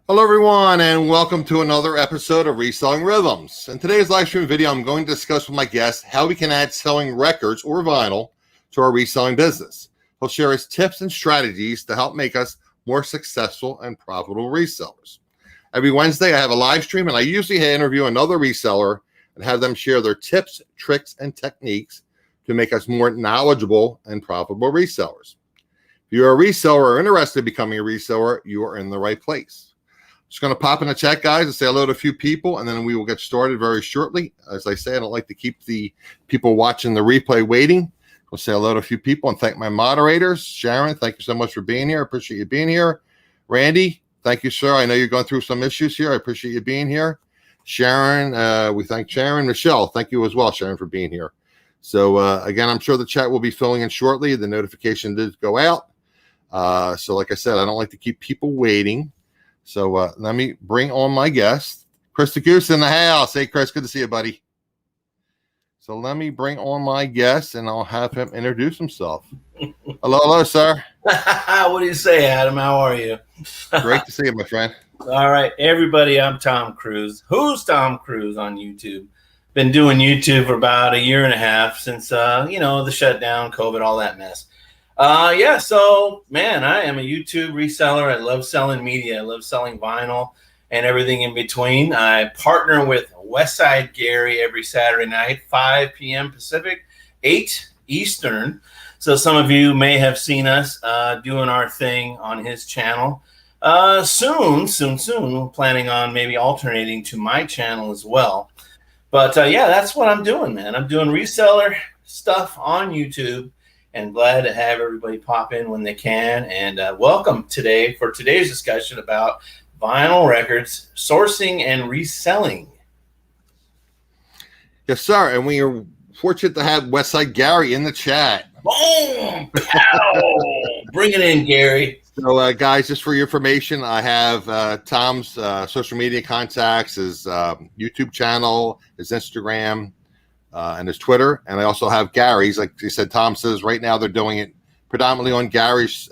Hello everyone, and welcome to another episode of Reselling Rhythms. In today's live stream video, I'm going to discuss with my guest how we can add selling records or vinyl to our reselling business. He'll share his tips and strategies to help make us more successful and profitable resellers. Every Wednesday, I have a live stream, and I usually interview another reseller and have them share their tips, tricks, and techniques to make us more knowledgeable and profitable resellers. If you're a reseller or interested in becoming a reseller, you are in the right place. Just going to pop in the chat, guys, and say hello to a few people, and then we will get started very shortly. As I say, I don't like to keep the people watching the replay waiting. We'll say hello to a few people and thank my moderators. Sharon, thank you so much for being here. I appreciate you being here. Randy, thank you, sir. I know you're going through some issues here. I appreciate you being here. Sharon, we thank Sharon. Michelle, thank you as well, Sharon, for being here. So, again, I'm sure the chat will be filling in shortly. The notification did go out. So, like I said, I don't like to keep people waiting. So let me bring on my guest, Chris the Goose in the house. Hey, Chris, good to see you, buddy. So let me bring on my guest, and I'll have him introduce himself. Hello, sir. What do you say, Adam? How are you? Great to see you, my friend. All right, everybody, I'm Tom Cruz. Whooz Tom Cruz on YouTube. Been doing YouTube for about a year and a half since, the shutdown, COVID, all that mess. So, man, I am a YouTube reseller. I love selling media. I love selling vinyl and everything in between. I partner with Westside Gary every Saturday night, 5 p.m. Pacific, 8 Eastern. So some of you may have seen us doing our thing on his channel. Soon, we're planning on maybe alternating to my channel as well. But, that's what I'm doing, man. I'm doing reseller stuff on YouTube. And glad to have everybody pop in when they can. And welcome today for today's discussion about vinyl records, sourcing and reselling. Yes, sir. And we are fortunate to have Westside Gary in the chat. Boom! Pow! Bring it in, Gary. So, guys, just for your information, I have Tom's social media contacts, his YouTube channel, his Instagram, and his Twitter, and I also have Gary's. Like you said, Tom says right now they're doing it predominantly on Gary's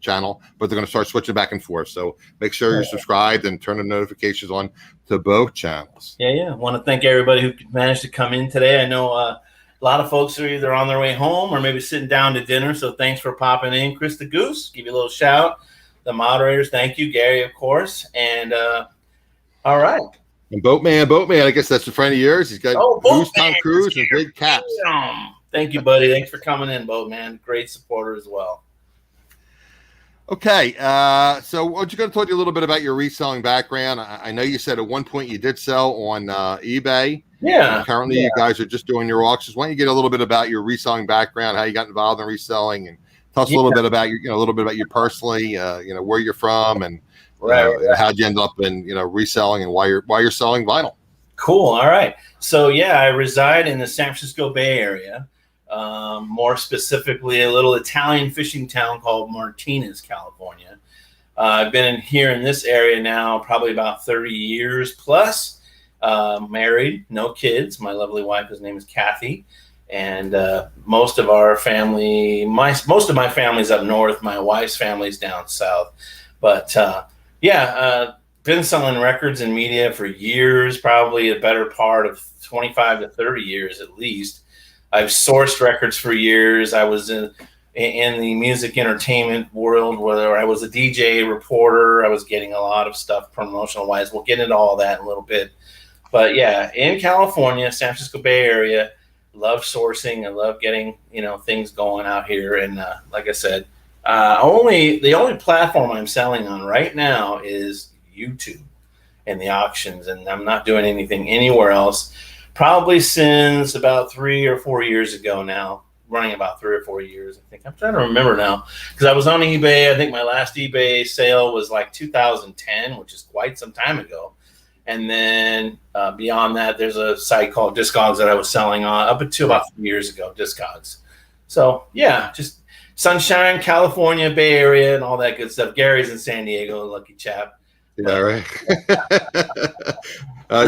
channel, but they're going to start switching back and forth. So make sure you're subscribed and turn the notifications on to both channels. Yeah. I want to thank everybody who managed to come in today. I know a lot of folks are either on their way home or maybe sitting down to dinner, so thanks for popping in. Chris the Goose, give you a little shout. The moderators, thank you. Gary, of course. And all right. And Boatman, I guess that's a friend of yours. He's got Whooz Tom Cruz and big caps. Thank you, buddy. Thanks for coming in, Boatman. Great supporter as well. Okay, so I'm just going to tell you a little bit about your reselling background. I know you said at one point you did sell on eBay. Yeah. Currently, you guys are just doing your auctions. Why don't you get a little bit about your reselling background, how you got involved in reselling, and tell us a little bit about a little bit about you personally, where you're from, and how'd you end up in reselling and why you're selling vinyl. Cool. All right. So I reside in the San Francisco Bay Area, more specifically a little Italian fishing town called Martinez, California. I've been here in this area now probably about 30 years plus. Married, no kids. My lovely wife, his name is Kathy, and most of my family's up north. My wife's family's down south, but been selling records and media for years, probably a better part of 25 to 30 years at least. I've sourced records for years. I was in the music entertainment world where I was a DJ reporter. I was getting a lot of stuff promotional wise. We'll get into all that in a little bit. But in California, San Francisco Bay Area, love sourcing. I love getting, things going out here. And like I said, the only platform I'm selling on right now is YouTube and the auctions, and I'm not doing anything anywhere else. Probably since about 3 or 4 years ago now, running about 3 or 4 years. I think I'm trying to remember now because I was on eBay. I think my last eBay sale was like 2010, which is quite some time ago. And then beyond that, there's a site called Discogs that I was selling on up until about 3 years ago. Discogs. So just Sunshine, California, Bay Area, and all that good stuff. Gary's in San Diego, lucky chap. Yeah, right.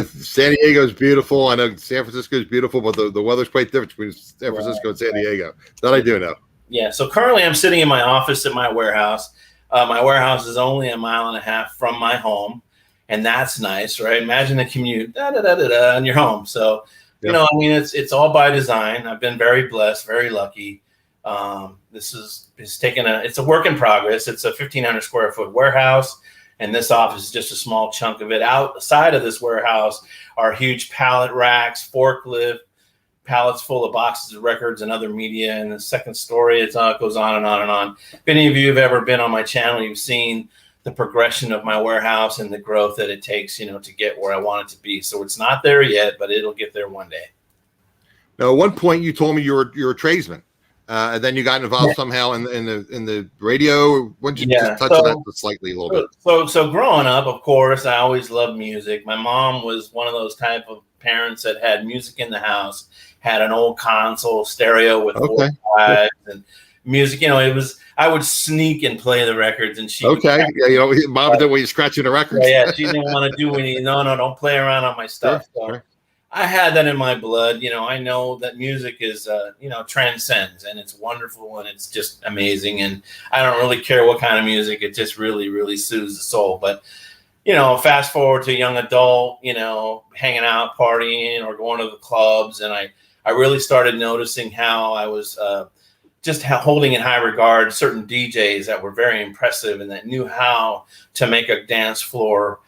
San Diego is beautiful. I know San Francisco is beautiful, but the weather's quite different between San Francisco and San Diego. That I do know. Yeah, so currently I'm sitting in my office at my warehouse. My warehouse is only 1.5 miles from my home, and that's nice, right? Imagine the commute, and you're home. So, you know, I mean, it's all by design. I've been very blessed, very lucky. It's a work in progress. It's a 1,500 square foot warehouse, and this office is just a small chunk of it. Outside of this warehouse are huge pallet racks, forklift, pallets full of boxes of records and other media. And the second story, it goes on and on and on. If any of you have ever been on my channel, you've seen the progression of my warehouse and the growth that it takes, you know, to get where I want it to be. So it's not there yet, but it'll get there one day. Now, at one point, you told me you're a tradesman, and then you got involved somehow in the radio. Why don't you just touch on that slightly a little bit? So growing up, of course, I always loved music. My mom was one of those type of parents that had music in the house, had an old console stereo with 4 sides and music. You know, I would sneak and play the records, and she you know, mom didn't want you scratching the records. She didn't want to do any. No, don't play around on my stuff. So I had that in my blood. You know, I know that music is you know, transcends, and it's wonderful, and it's just amazing, and I don't really care what kind of music. It just really, really soothes the soul. But you know, fast forward to young adult, you know, hanging out, partying, or going to the clubs, and I really started noticing how I was just holding in high regard certain DJs that were very impressive and that knew how to make a dance floor,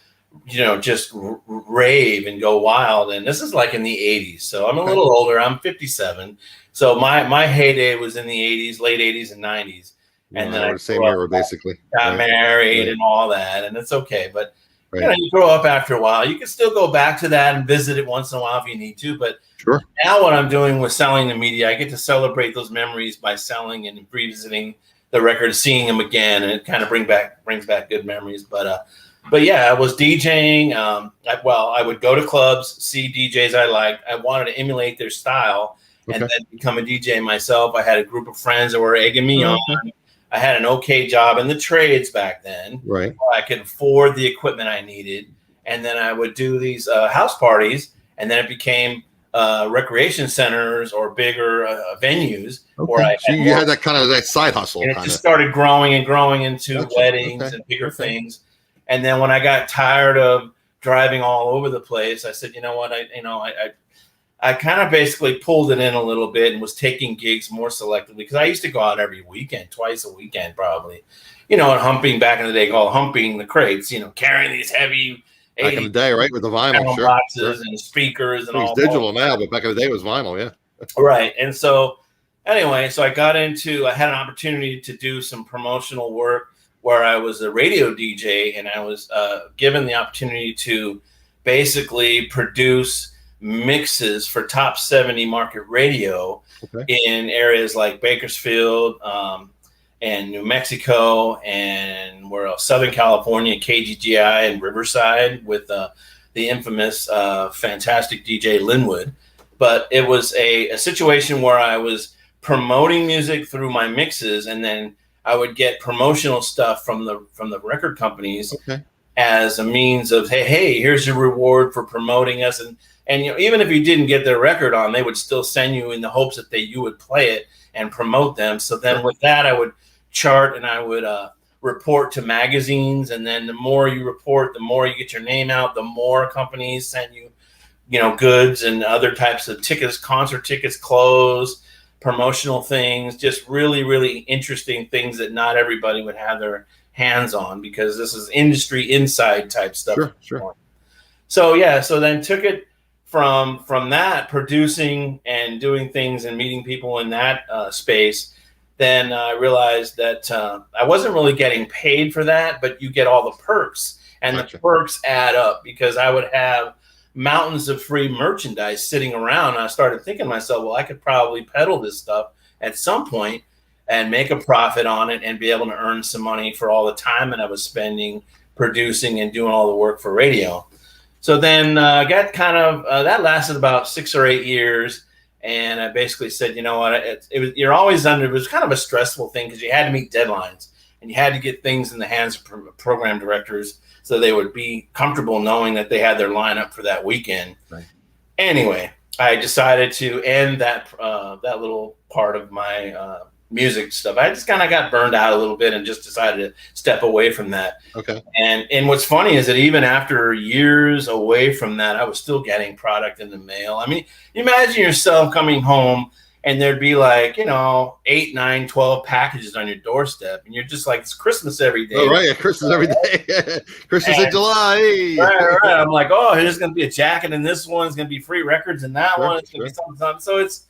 you know, just rave and go wild. And this is like in the 80s. So I'm a little older. I'm 57. So my heyday was in the 80s, late 80s and 90s. And then I same era, basically. Got married and all that. And it's okay. But you know, you grow up after a while. You can still go back to that and visit it once in a while if you need to. But now what I'm doing with selling the media, I get to celebrate those memories by selling and revisiting the record, seeing them again, and it kind of brings back good memories. But yeah, I was DJing. I would go to clubs, see DJs I liked. I wanted to emulate their style and then become a DJ myself. I had a group of friends that were egging me on. I had an okay job in the trades back then. I could afford the equipment I needed. And then I would do these house parties, and then it became recreation centers or bigger venues. Where you had that kind of that side hustle. And it just started growing and growing into weddings and bigger things. And then when I got tired of driving all over the place, I said, you know what, I kind of basically pulled it in a little bit and was taking gigs more selectively, because I used to go out every weekend, twice a weekend probably, you know, and humping back in the day, called humping the crates, you know, carrying these heavy back in the day, right, with the vinyl boxes and speakers and all. It's digital now, but back in the day it was vinyl, right. And so anyway, so I had an opportunity to do some promotional work where I was a radio DJ, and I was given the opportunity to basically produce mixes for top 70 market radio in areas like Bakersfield and New Mexico, and where else? Southern California, KGGI, and Riverside with the infamous fantastic DJ Linwood. But it was a situation where I was promoting music through my mixes, and then I would get promotional stuff from the record companies as a means of, hey, here's your reward for promoting us. And you know, even if you didn't get their record on, they would still send you in the hopes that you would play it and promote them. So then with that, I would chart and I would report to magazines. And then the more you report, the more you get your name out, the more companies send you, you know, goods and other types of tickets, concert tickets, clothes, promotional things, just really, really interesting things that not everybody would have their hands on, because this is industry inside type stuff. So yeah, so then took it from that, producing and doing things and meeting people in that space. Then I realized that I wasn't really getting paid for that, but you get all the perks, and the perks add up, because I would have mountains of free merchandise sitting around. And I started thinking to myself, well, I could probably peddle this stuff at some point and make a profit on it and be able to earn some money for all the time that I was spending producing and doing all the work for radio. So then got kind of that lasted about 6 or 8 years, and I basically said, you know what, it was kind of a stressful thing, because you had to meet deadlines and you had to get things in the hands of program directors so they would be comfortable knowing that they had their lineup for that weekend. Anyway, I decided to end that little part of my music stuff. I just kind of got burned out a little bit and just decided to step away from that. Okay. And what's funny is that even after years away from that, I was still getting product in the mail. I mean, imagine yourself coming home and there'd be like, 8, 9, 12 packages on your doorstep. And you're just like, it's Christmas every day. Oh, right. Yeah, Christmas every day. Christmas in July. Right. I'm like, oh, here's going to be a jacket in this one. It's going to be free records in that one. It's going to be something. So it's,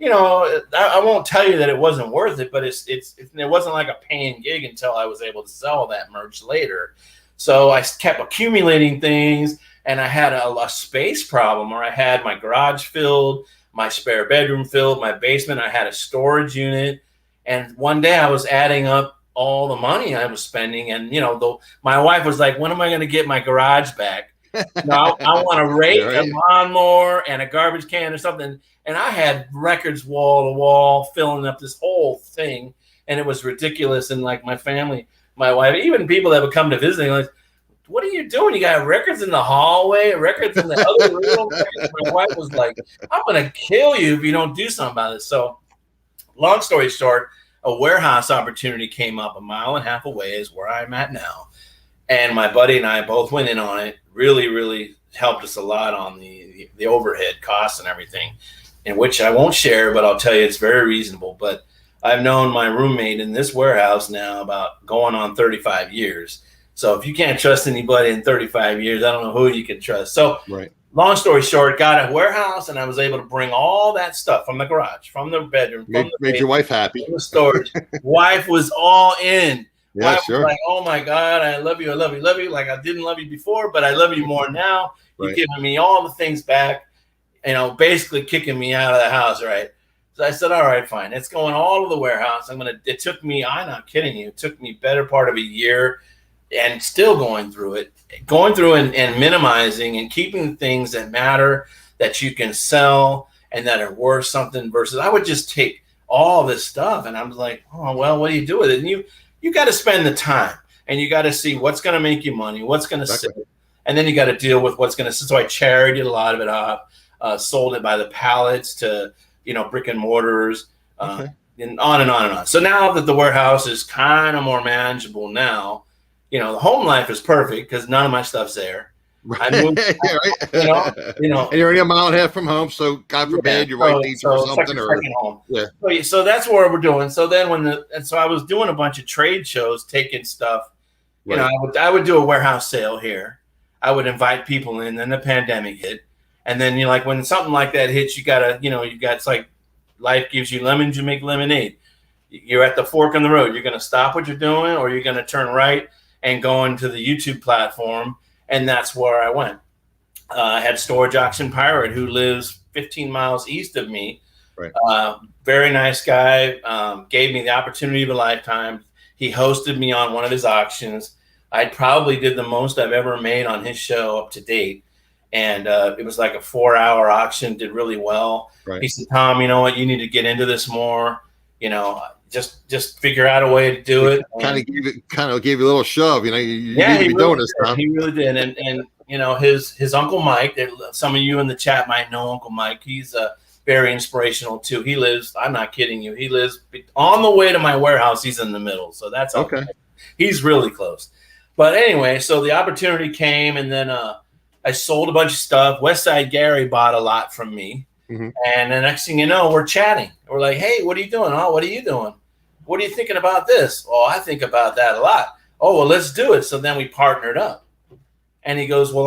I won't tell you that it wasn't worth it, but it wasn't like a paying gig until I was able to sell that merch later. So I kept accumulating things, and I had a space problem where I had my garage filled, my spare bedroom filled, my basement. I had a storage unit, and one day I was adding up all the money I was spending, and my wife was like, "When am I going to get my garage back? I want a rake, a lawnmower, and a garbage can or something." And I had records wall to wall filling up this whole thing, and it was ridiculous. And like my family, my wife, even people that would come to visit, like, "What are you doing? You got records in the hallway, records in the other room." My wife was like, "I'm going to kill you if you don't do something about it." So long story short, a warehouse opportunity came up 1.5 miles away is where I'm at now. And my buddy and I both went in on it. Really, really helped us a lot on the overhead costs and everything, in which I won't share, but I'll tell you it's very reasonable. But I've known my roommate in this warehouse now about going on 35 years. So if you can't trust anybody in 35 years, I don't know who you can trust. So long story short, got a warehouse, and I was able to bring all that stuff from the garage, from the bedroom. Made your wife happy. From the storage. Wife was all in. Yeah, wife sure. was like, "Oh my God, I love you, I love you, love you." Like I didn't love you before, but I love you more now. You're giving me all the things back. Basically kicking me out of the house, right? So I said, all right, fine. It's going all to the warehouse. It took me, I'm not kidding you, it took me better part of a year and still going through and minimizing and keeping things that matter, that you can sell and that are worth something, versus I would just take all this stuff and I'm like, oh, well, what do you do with it? And you got to spend the time and you got to see what's going to make you money, what's going to sit. And then you got to deal with what's going to sit. So I charioted a lot of it off. Sold it by the pallets to, brick and mortars, and on and on and on. So now that the warehouse is kind of more manageable now, the home life is perfect because none of my stuff's there. I moved, and you're only 1.5 miles from home, so God forbid your wife needs you or something. Home. Yeah. So that's what we're doing. So then so I was doing a bunch of trade shows, taking stuff. I would do a warehouse sale here. I would invite people in. Then the pandemic hit. And then when something like that hits, you gotta, it's like life gives you lemons, you make lemonade. You're at the fork in the road. You're gonna stop what you're doing, or you're gonna turn right and go into the YouTube platform. And that's where I went. I had Storage Auction Pirate, who lives 15 miles east of me. Very nice guy. Gave me the opportunity of a lifetime. He hosted me on one of his auctions. I probably did the most I've ever made on his show up to date. And it was like a 4-hour auction, did really well. He said, "Tom, you know what? You need to get into this more. Just figure out a way to do it." Kind of gave you a little shove. You need to be doing this, Tom. He really did. And his Uncle Mike. Some of you in the chat might know Uncle Mike. He's very inspirational too. He lives. I'm not kidding you. He lives on the way to my warehouse. He's in the middle, so that's okay. He's really close. But anyway, so the opportunity came, and then I sold a bunch of stuff. Westside Gary bought a lot from me. And the next thing you know, we're chatting. We're like, "Hey, what are you doing? Oh, what are you doing? What are you thinking about this?" "Oh, I think about that a lot." "Oh, well, let's do it." So then we partnered up. And he goes, "Well,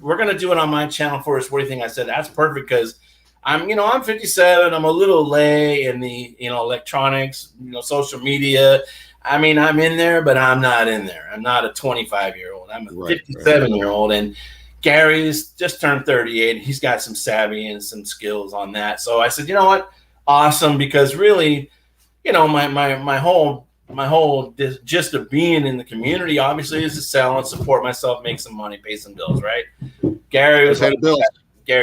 we're going to do it on my channel first. What do you think?" I said, "That's perfect because I'm 57. I'm a little lay in the, electronics, social media. I mean, I'm in there, but I'm not in there. I'm not a 25-year-old. I'm a 57-year-old. And Gary's just turned 38. He's got some savvy and some skills on that. So I said, "You know what? Awesome." Because really, my whole gist of being in the community obviously is to sell and support myself, make some money, pay some bills, right? Gary's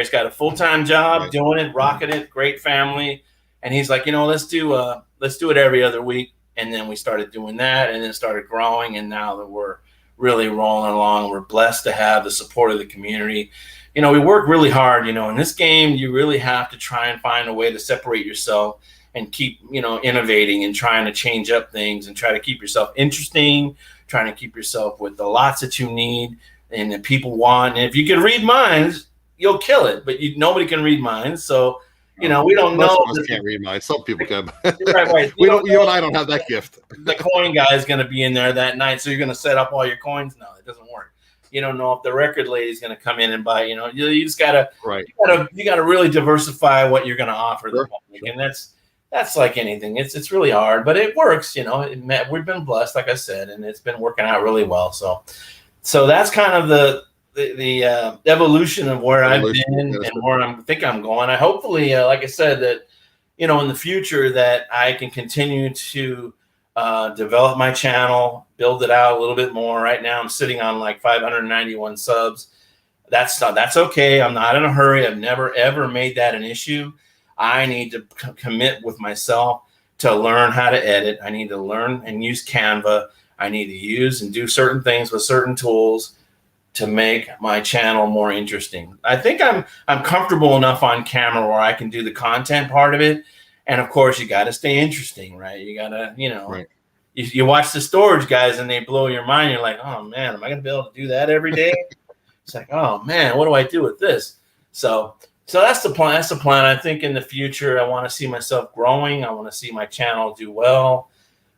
got a full-time job doing it, rocking it, great family. And he's like, let's do it every other week. And then we started doing that, and then started growing. And now that we're really rolling along, we're blessed to have the support of the community. We work really hard. In this game, you really have to try and find a way to separate yourself and keep, innovating and trying to change up things and try to keep yourself interesting, trying to keep yourself with the lots that you need and that people want. And if you can read minds, you'll kill it, but nobody can read minds. So, we don't know. Most of us can't read minds. Some people can. Right. You and I don't have that gift. The coin guy is going to be in there that night, so you're going to set up all your coins. No, it doesn't work. You don't know if the record lady is going to come in and buy. You just gotta, you gotta really diversify what you're going to offer the public, and that's like anything. It's really hard, but it works. We've been blessed, like I said, and it's been working out really well. So that's kind of the evolution of where I've been and where I think I'm going. I hopefully, like I said, that in the future that I can continue to develop my channel, build it out a little bit more. Right now, I'm sitting on like 591 subs. That's okay. I'm not in a hurry. I've never ever made that an issue. I need to commit with myself to learn how to edit. I need to learn and use Canva. I need to use and do certain things with certain tools to make my channel more interesting. I think I'm comfortable enough on camera where I can do the content part of it. And of course, you got to stay interesting, right? You got to, right. You watch the storage guys and they blow your mind. You're like, oh man, am I going to be able to do that every day? It's like, oh man, what do I do with this? So that's the plan. That's the plan. I think in the future, I want to see myself growing. I want to see my channel do well.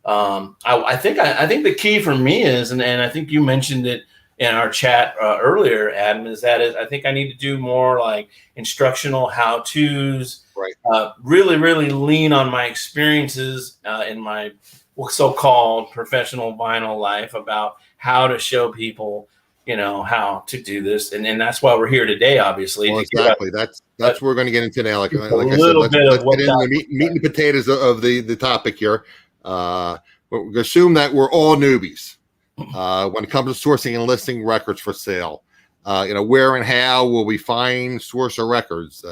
I think the key for me is, and I think you mentioned it in our chat earlier, Adam, I think I need to do more like instructional how-tos, right? Really, really lean on my experiences in my so-called professional vinyl life about how to show people, how to do this. And that's why we're here today, obviously. Well, exactly. That's what we're going to get into now. Like I said, let's get into the meat and potatoes of the topic here. We assume that we're all newbies when it comes to sourcing and listing records for sale. Where and how will we find source of records?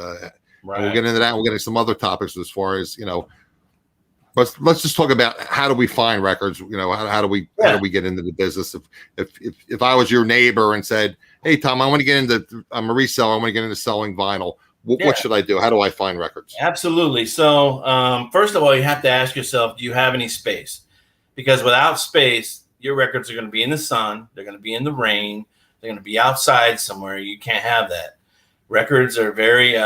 Right. We'll get into that. We'll get into some other topics as far as let's just talk about how do we find records. How do we get into the business? If I was your neighbor and said, "Hey Tom, I'm a reseller. I want to get into selling vinyl. What should I do? How do I find records?" Absolutely. So first of all, you have to ask yourself, do you have any space? Because without space, your records are going to be in the sun. They're going to be in the rain. They're going to be outside somewhere. You can't have that. Records are very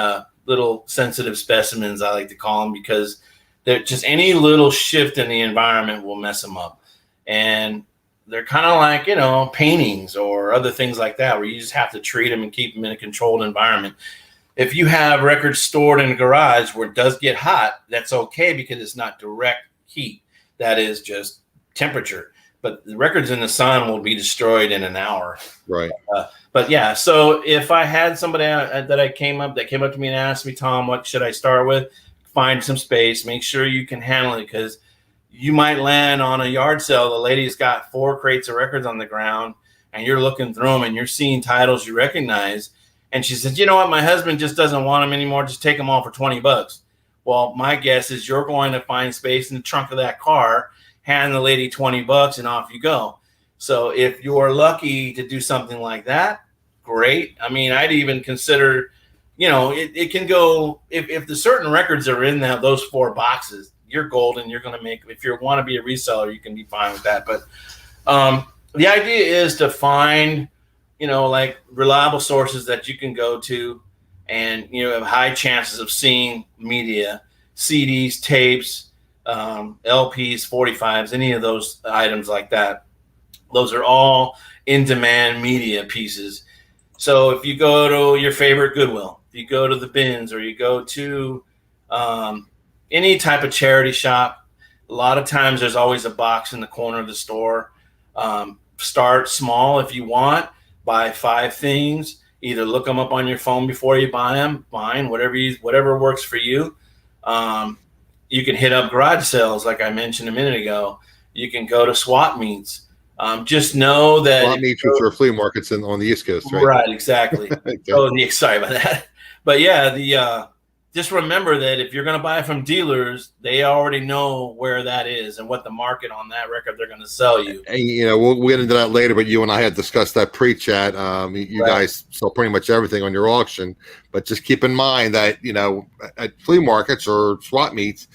little sensitive specimens, I like to call them, because they're just any little shift in the environment will mess them up. And they're kind of like, paintings or other things like that, where you just have to treat them and keep them in a controlled environment. If you have records stored in a garage where it does get hot, that's okay because it's not direct heat. That is just temperature. But the records in the sun will be destroyed in an hour. Right. But yeah, so if I had somebody that came up to me and asked me, Tom, what should I start with? Find some space. Make sure you can handle it, because you might land on a yard sale. The lady's got 4 crates of records on the ground, and you're looking through them and you're seeing titles you recognize. And she says, you know what? My husband just doesn't want them anymore. Just take them all for $20. Well, my guess is you're going to find space in the trunk of that car, hand the lady $20, and off you go. So if you're lucky to do something like that, great. I mean, I'd even consider, it can go, if the certain records are in those 4 boxes, you're golden. You're going to make, if you want to be a reseller, you can be fine with that. But the idea is to find, like reliable sources that you can go to and, have high chances of seeing media, CDs, tapes, LPs, 45s, any of those items like that. Those are all in-demand media pieces. So if you go to your favorite Goodwill, if you go to the bins, or you go to any type of charity shop, a lot of times there's always a box in the corner of the store. Start small if you want. Buy 5 things. Either look them up on your phone before you buy them. Fine, whatever works for you. You can hit up garage sales, like I mentioned a minute ago. You can go to swap meets. Just know that swap meets, which are flea markets on the East Coast, right? Right, exactly. Okay. Sorry about that. But yeah, just remember that if you're going to buy from dealers, they already know where that is and what the market on that record they're going to sell you. And, we'll get into that later, but you and I had discussed that pre-chat. You guys sell pretty much everything on your auction, but just keep in mind that, at flea markets or swap meets,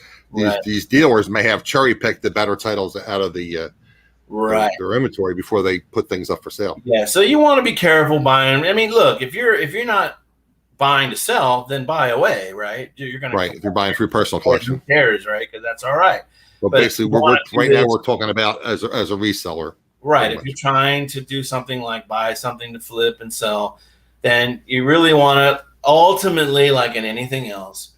these dealers may have cherry picked the better titles out of the their inventory before they put things up for sale. Yeah, so you want to be careful buying. I mean, look, if you're not buying to sell, then buy away, right? You're going to if you're buying through personal collection. Who cares, right? Because that's all right. But basically, we're right now we're talking about as a reseller. Right. If you're trying to do something like buy something to flip and sell, then you really want to ultimately, like in anything else,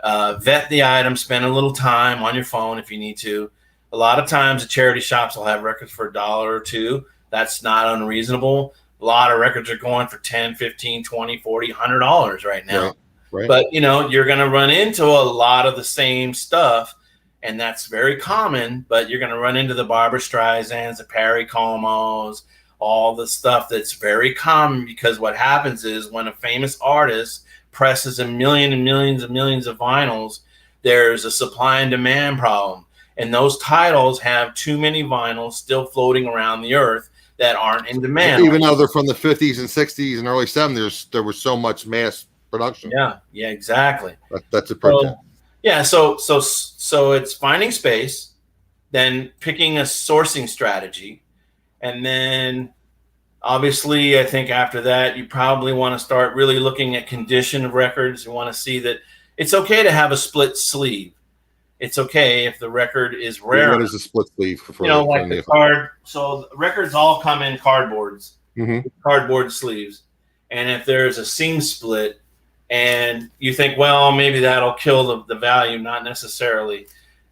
vet the item, spend a little time on your phone if you need to. A lot of times the charity shops will have records for $1 or $2. That's not unreasonable. A lot of records are going for $10, $15, $20, $40, $100 right now. Right. But, you're going to run into a lot of the same stuff. And that's very common, but you're going to run into the Barbara Streisands, the Perry Comos, all the stuff that's very common, because what happens is when a famous artist presses a million and millions and millions of vinyls, there's a supply and demand problem. And those titles have too many vinyls still floating around the earth that aren't in demand. Even though they're from the 50s and 60s and early 70s, there was so much mass production. Yeah, exactly. That's a problem. Yeah, so it's finding space, then picking a sourcing strategy, and then obviously I think after that you probably want to start really looking at condition of records. You want to see that it's okay to have a split sleeve. It's okay if the record is rare. What is a split sleeve? Like the card. So records all come in cardboards, cardboard sleeves, and if there's a seam split, and you think, well, maybe that'll kill the value, not necessarily.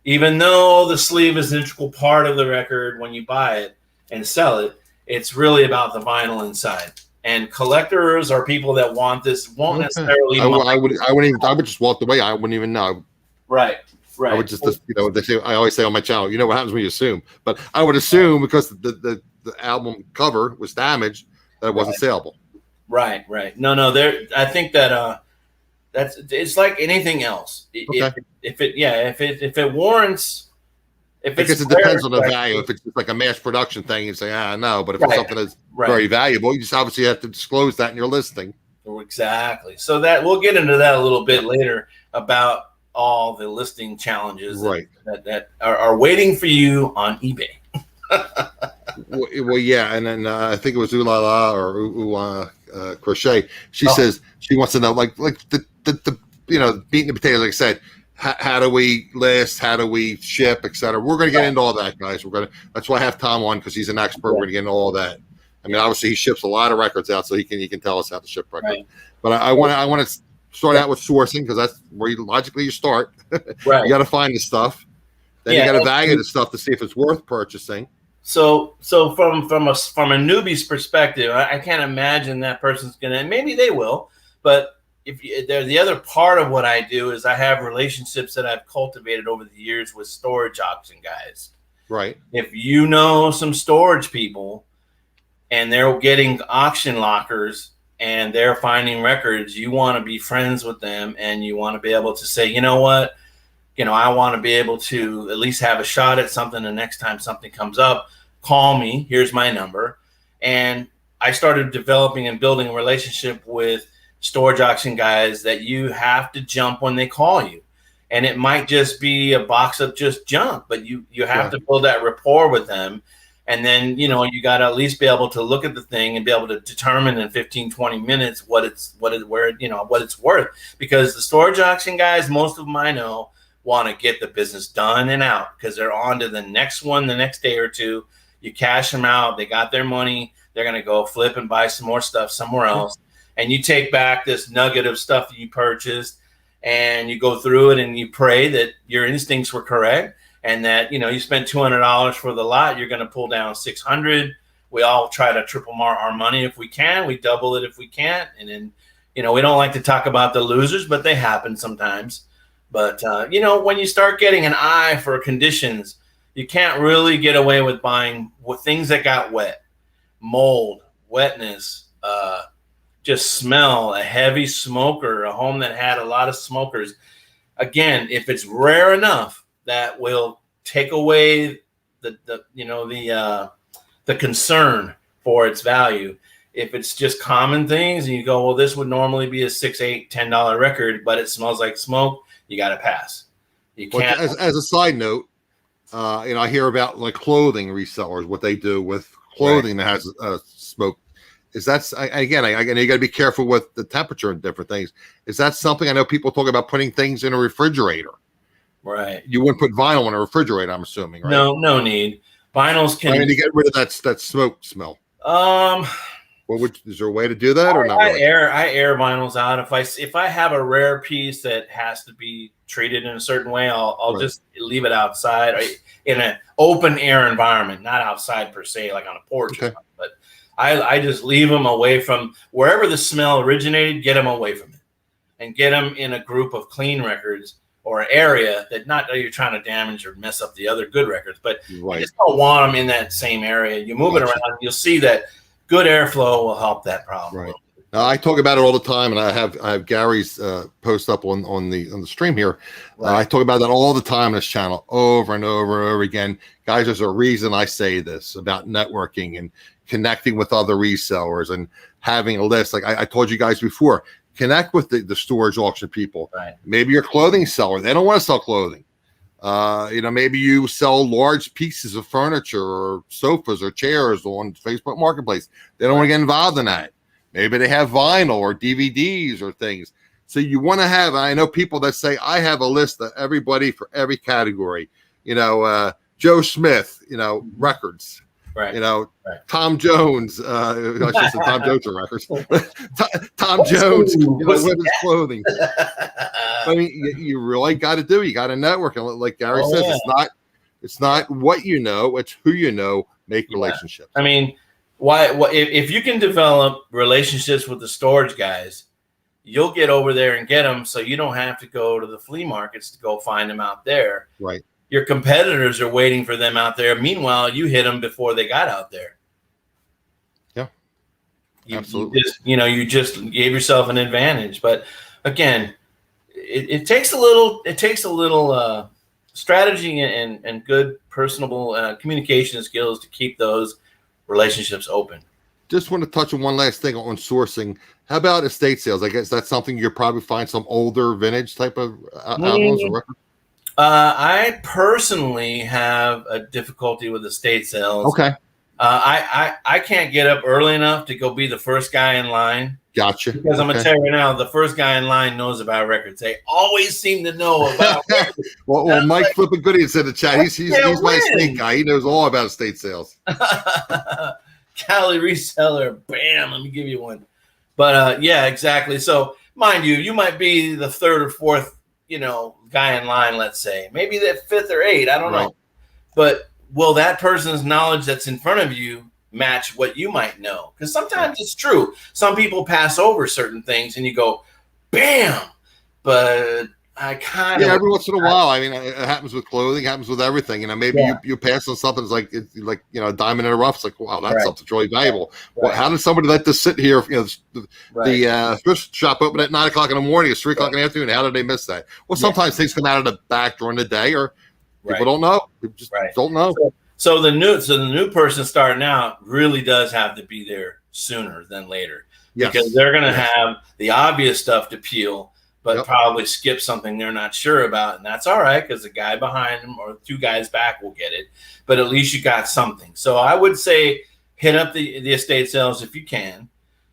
Even though the sleeve is an integral part of the record when you buy it and sell it, it's really about the vinyl inside. And collectors are people that want this, won't necessarily. I would just walk away. I wouldn't even know. Right. I would just, they say, I always say on my channel, what happens when you assume. But I would assume because the album cover was damaged that it wasn't saleable. Right. No. I think that it's like anything else. Okay. If it warrants, because it depends on the value. If it's just like a mass production thing, you say, no. But if it's something that's very valuable, you just obviously have to disclose that in your listing. Exactly. So that we'll get into that a little bit later about all the listing challenges that are waiting for you on eBay. Well, yeah, and then I think it was Ulala or Crochet. She says she wants to know, like the beating the potatoes. Like I said, how do we list? How do we ship, etc. We're going to get into all that, guys. That's why I have Tom on, because he's an expert. We're going to get into all that. I mean, obviously, he ships a lot of records out, so he can tell us how to ship records. Right. But I want to start out with sourcing, because that's where you start. Right. You got to find the stuff. Then you got to value the stuff to see if it's worth purchasing. So from a newbie's perspective, I can't imagine that person's gonna. Maybe they will, but the other part of what I do is I have relationships that I've cultivated over the years with storage auction guys. Right. If you know some storage people, and they're getting auction lockers and they're finding records, you want to be friends with them, and you want to be able to say, you know what, I want to be able to at least have a shot at something. The next time something comes up, call me. Here's my number. And I started developing and building a relationship with storage auction guys that you have to jump when they call you. And it might just be a box of just junk, but you have to build that rapport with them. And then, you got to at least be able to look at the thing and be able to determine in 15, 20 minutes what it's worth. Because the storage auction guys, most of them I know, want to get the business done and out, because they're on to the next one the next day or two. You cash them out. They got their money. They're going to go flip and buy some more stuff somewhere else. And you take back this nugget of stuff that you purchased, and you go through it and you pray that your instincts were correct, and that, you spent $200 for the lot. You're going to pull down $600. We all try to triple our money if we can. We double it if we can't. And then, we don't like to talk about the losers, but they happen sometimes. But, when you start getting an eye for conditions, you can't really get away with buying things that got wet, mold, wetness, just smell, a heavy smoker, a home that had a lot of smokers. Again, if it's rare enough, that will take away the concern for its value. If it's just common things and you go, well, this would normally be a $6, $8, $10 record, but it smells like smoke, you got to pass. You Well, can't. as a side note, I hear about like clothing resellers, what they do with clothing that has smoke. Is that again? I you got to be careful with the temperature and different things. Is that something? I know people talk about putting things in a refrigerator. Right. You wouldn't put vinyl in a refrigerator, I'm assuming, right? No need. Vinyls can. I mean, to get rid of that smoke smell. Is there a way to do that, or not really? I air vinyls out. If I have a rare piece that has to be treated in a certain way, I'll just leave it outside in an open air environment, not outside per se, like on a porch. Okay. But I just leave them away from wherever the smell originated. Get them away from it, and get them in a group of clean records or an area that not that you're trying to damage or mess up the otother good records, but you just don't want them in that same area. You move it around, you'll see that good airflow will help that problem. Right. Now, I talk about it all the time, and I have Gary's post up on the stream here. I talk about that all the time on this channel, over and over and over again. Guys, there's a reason I say this about networking and connecting with other resellers and having a list. Like I told you guys before, connect with the storage auction people. Right. Maybe your clothing seller, they don't want to sell clothing. Maybe you sell large pieces of furniture or sofas or chairs on Facebook Marketplace. They don't want to get involved in that. Maybe they have vinyl or DVDs or things. So you want to have, I know people that say, I have a list of everybody for every category. Joe Smith, records. Right. Tom Jones. I should say Tom Jones records. Tom Jones, women's clothing. I mean, you really got to do. You got to network, and like Gary says, it's not what you know, it's who you know. Make relationships. I mean, if you can develop relationships with the storage guys, you'll get over there and get them, so you don't have to go to the flea markets to go find them out there. Right. Your competitors are waiting for them out there. Meanwhile, you hit them before they got out there. Yeah, absolutely. You just gave yourself an advantage. But again, it takes a little strategy and good personable communication skills to keep those relationships open. Just want to touch on one last thing on sourcing. How about estate sales? I guess that's something you'll probably find some older vintage type of albums or records. I personally have a difficulty with estate sales. Okay. I can't get up early enough to go be the first guy in line. Gotcha. Because I'm going to tell you right now, the first guy in line knows about records. They always seem to know about records. well, Mike Flippin Goody said in the chat, he's my estate guy. He knows all about estate sales. Cali reseller. Bam. Let me give you one. But yeah, exactly. So mind you might be the third or fourth, guy in line, let's say, maybe the fifth or eighth, I don't know. But will that person's knowledge that's in front of you match what you might know? Because sometimes it's true. Some people pass over certain things and you go, bam. But I kind of every once in a while. I mean, it happens with clothing, it happens with everything. Maybe you pass on something it's like a diamond in a rough. It's like, wow, that's something really valuable. Well, how did somebody let this sit here? The thrift shop open at 9 o'clock in the morning. It's 3 o'clock in the afternoon. How did they miss that? Well, sometimes things come out of the back during the day, or people don't know. People just don't know. So the new person starting out really does have to be there sooner than later, because they're going to have the obvious stuff to peel, but probably skip something they're not sure about. And that's all right, because the guy behind them or two guys back will get it. But at least you got something. So I would say hit up the estate sales if you can.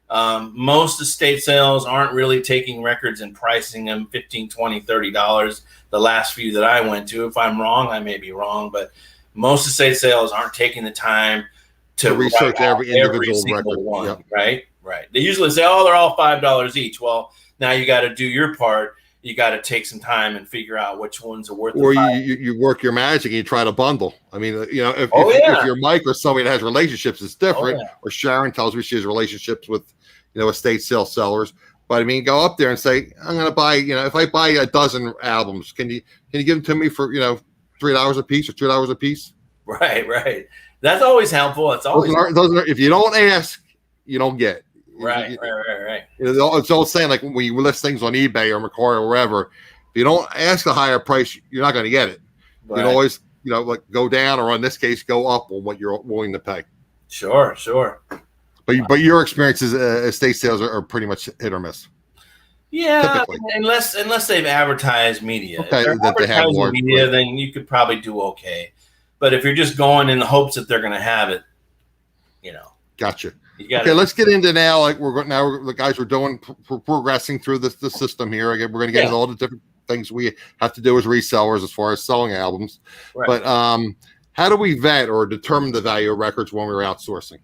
Most estate sales aren't really taking records and pricing them $15, $20, $30. The last few that I went to, if I'm wrong, I may be wrong, but most estate sales aren't taking the time to research every individual record. One, right? They usually say, oh, they're all $5 each. Well, now you got to do your part. You got to take some time and figure out which ones are worth it. Or you work your magic and you try to bundle. I mean, if you're Mike or somebody that has relationships, it's different. Or Sharon tells me she has relationships with, estate sale sellers. But I mean, go up there and say, I'm going to buy, if I buy a dozen albums, can you give them to me for, $3 a piece or $2 a piece? Right. That's always helpful. It's always if you don't ask, you don't get. Right. It's all saying, like when you list things on eBay or Mercari or wherever, if you don't ask a higher price, you're not going to get it. You can always, like go down, or in this case, go up on what you're willing to pay. Sure. But your experiences, estate sales are pretty much hit or miss. Yeah, typically. unless they've advertised media. Okay, If they're that they have advertising large. media, then you could probably do okay. But if you're just going in the hopes that they're going to have it, Gotcha. you got Okay, let's get into now. Like the guys are doing progressing through the system here. Again, we're going to get into all the different things we have to do as resellers as far as selling albums. Right. But how do we vet or determine the value of records when we're outsourcing?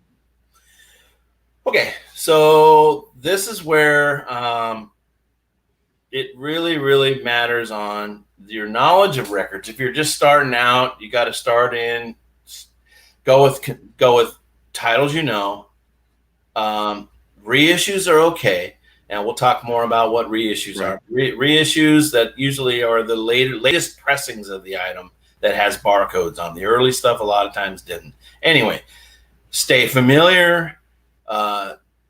Okay, so this is where it really, really matters on your knowledge of records. If you're just starting out, you got to go with titles reissues are okay, and we'll talk more about what reissues are. Reissues that usually are the latest pressings of the item that has barcodes on. The early stuff a lot of times didn't. Anyway, stay familiar.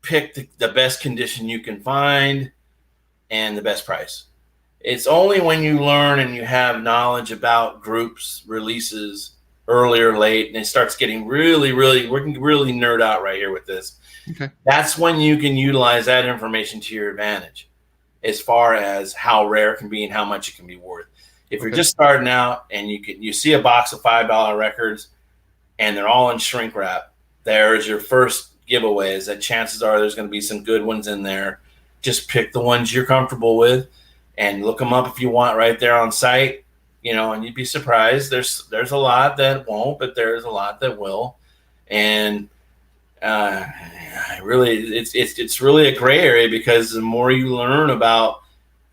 Pick the best condition you can find and the best price. It's only when you learn and you have knowledge about groups, releases, early or late, and it starts getting really, really, we can really nerd out right here with this. Okay. That's when you can utilize that information to your advantage as far as how rare it can be and how much it can be worth. If you're just starting out and you see a box of $5 records and they're all in shrink wrap, there's your first giveaway, is that chances are there's going to be some good ones in there. Just pick the ones you're comfortable with and look them up if you want right there on site, and you'd be surprised. There's a lot that won't, but there's a lot that will. And it's really a gray area, because the more you learn about,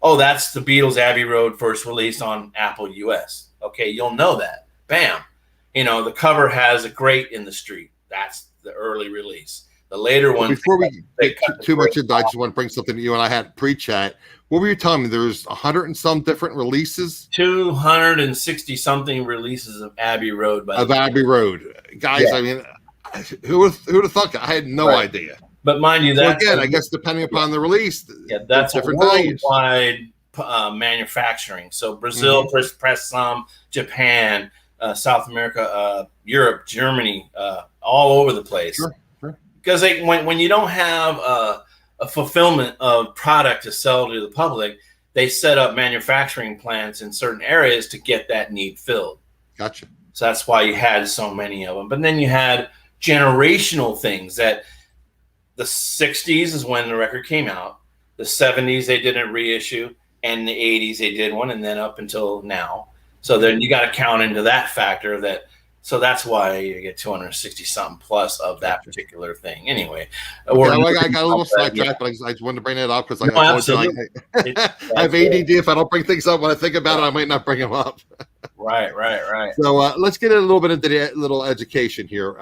that's the Beatles Abbey Road first release on Apple US. Okay, you'll know that. Bam. The cover has a grate in the street. That's the early release. The later one. Before we get too much into, I just want to bring something to you and I had pre-chat. What were you telling me? There's 100 and some different releases? 260 something releases of Abbey Road. Abbey Road. Guys, yeah. I mean, who would have thought that? I had no idea. But mind you, that again, I guess depending upon the release, that's different worldwide manufacturing. So Brazil pressed some, Japan, South America, Europe, Germany, all over the place. Sure. Because when you don't have a fulfillment of product to sell to the public, they set up manufacturing plants in certain areas to get that need filled. Gotcha. So that's why you had so many of them. But then you had generational things. That the 60s is when the record came out. The 70s they didn't reissue, and the 80s they did one, and then up until now. So then you got to count into that factor that. So that's why you get 260 something plus of that particular thing. Anyway, I got a little sidetracked, but I just wanted to bring it up because I have ADD. If I don't bring things up when I think about it, I might not bring them up. Right. So let's get a little bit into the little education here.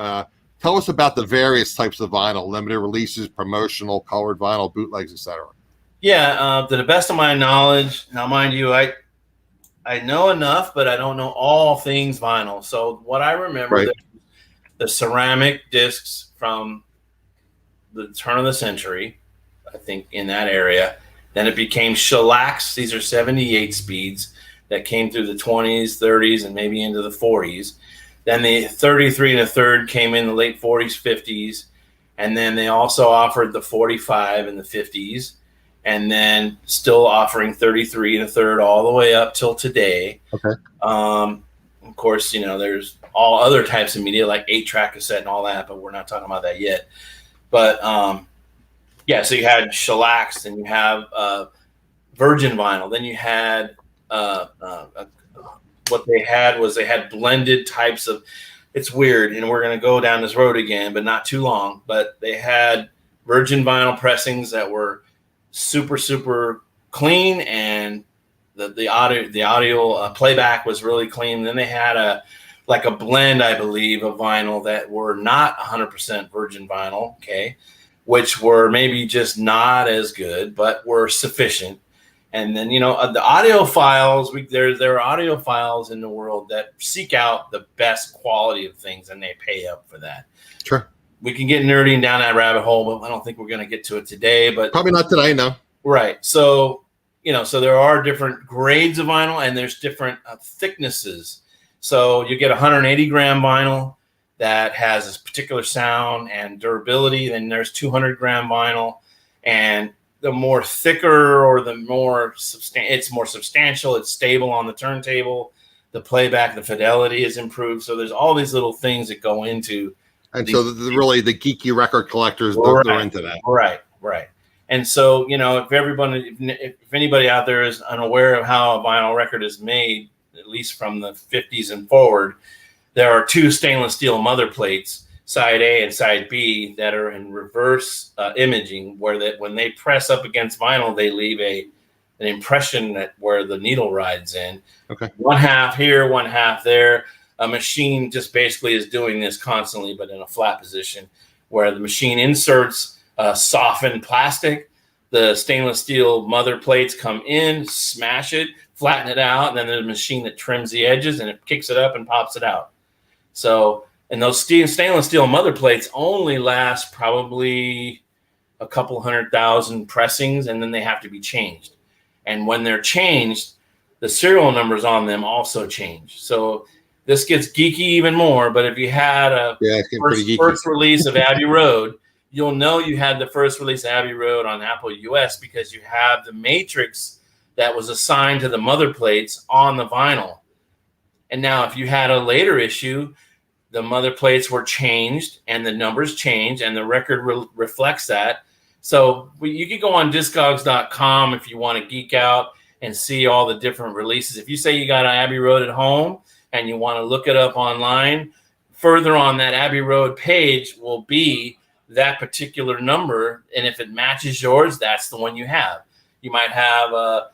Tell us about the various types of vinyl: limited releases, promotional, colored vinyl, bootlegs, etc. Yeah, to the best of my knowledge, now mind you, I know enough, but I don't know all things vinyl. So what I remember, the ceramic discs from the turn of the century, I think in that area. Then it became shellacs. These are 78 speeds that came through the 20s, 30s, and maybe into the 40s. Then the 33 and a third came in the late 40s, 50s. And then they also offered the 45 in the 50s. And then still offering 33 and a third all the way up till today. Okay. Of course, there's all other types of media like 8-track cassette and all that, but we're not talking about that yet. But so you had shellacs, and you have virgin vinyl. Then you had what they had blended types of. It's weird, and we're going to go down this road again, but not too long. But they had virgin vinyl pressings that were super, super clean, and the audio playback was really clean. Then they had a blend, I believe, of vinyl that were not 100% virgin vinyl, okay, which were maybe just not as good, but were sufficient. And then the audiophiles, there are audiophiles in the world that seek out the best quality of things, and they pay up for that. Sure. We can get nerdy down that rabbit hole, but I don't think we're going to get to it today. But probably not today, no. Right. So, so there are different grades of vinyl, and there's different thicknesses. So you get 180 gram vinyl that has this particular sound and durability. Then there's 200 gram vinyl, and the more thicker or the more it's more substantial. It's stable on the turntable. The playback, the fidelity is improved. So there's all these little things that go into. And so really the geeky record collectors, they're into that. Right. And so, if anybody out there is unaware of how a vinyl record is made, at least from the 50s and forward, there are two stainless steel mother plates, side A and side B, that are in reverse imaging, where that when they press up against vinyl, they leave an impression that where the needle rides in. Okay. One half here, one half there. A machine just basically is doing this constantly, but in a flat position, where the machine inserts softened plastic. The stainless steel mother plates come in, smash it, flatten it out, and then there's a machine that trims the edges and it kicks it up and pops it out. So, and those stainless steel mother plates only last probably a couple 100,000 pressings, and then they have to be changed. And when they're changed, the serial numbers on them also change. So this gets geeky even more, but if you had a first release of Abbey Road, you'll know you had the first release of Abbey Road on Apple US because you have the matrix that was assigned to the mother plates on the vinyl. And now if you had a later issue, the mother plates were changed and the numbers changed and the record reflects that. So you can go on Discogs.com if you want to geek out and see all the different releases. If you say you got an Abbey Road at home and you want to look it up online, further on that Abbey Road page will be that particular number, and if it matches yours, that's the one you have. You might have a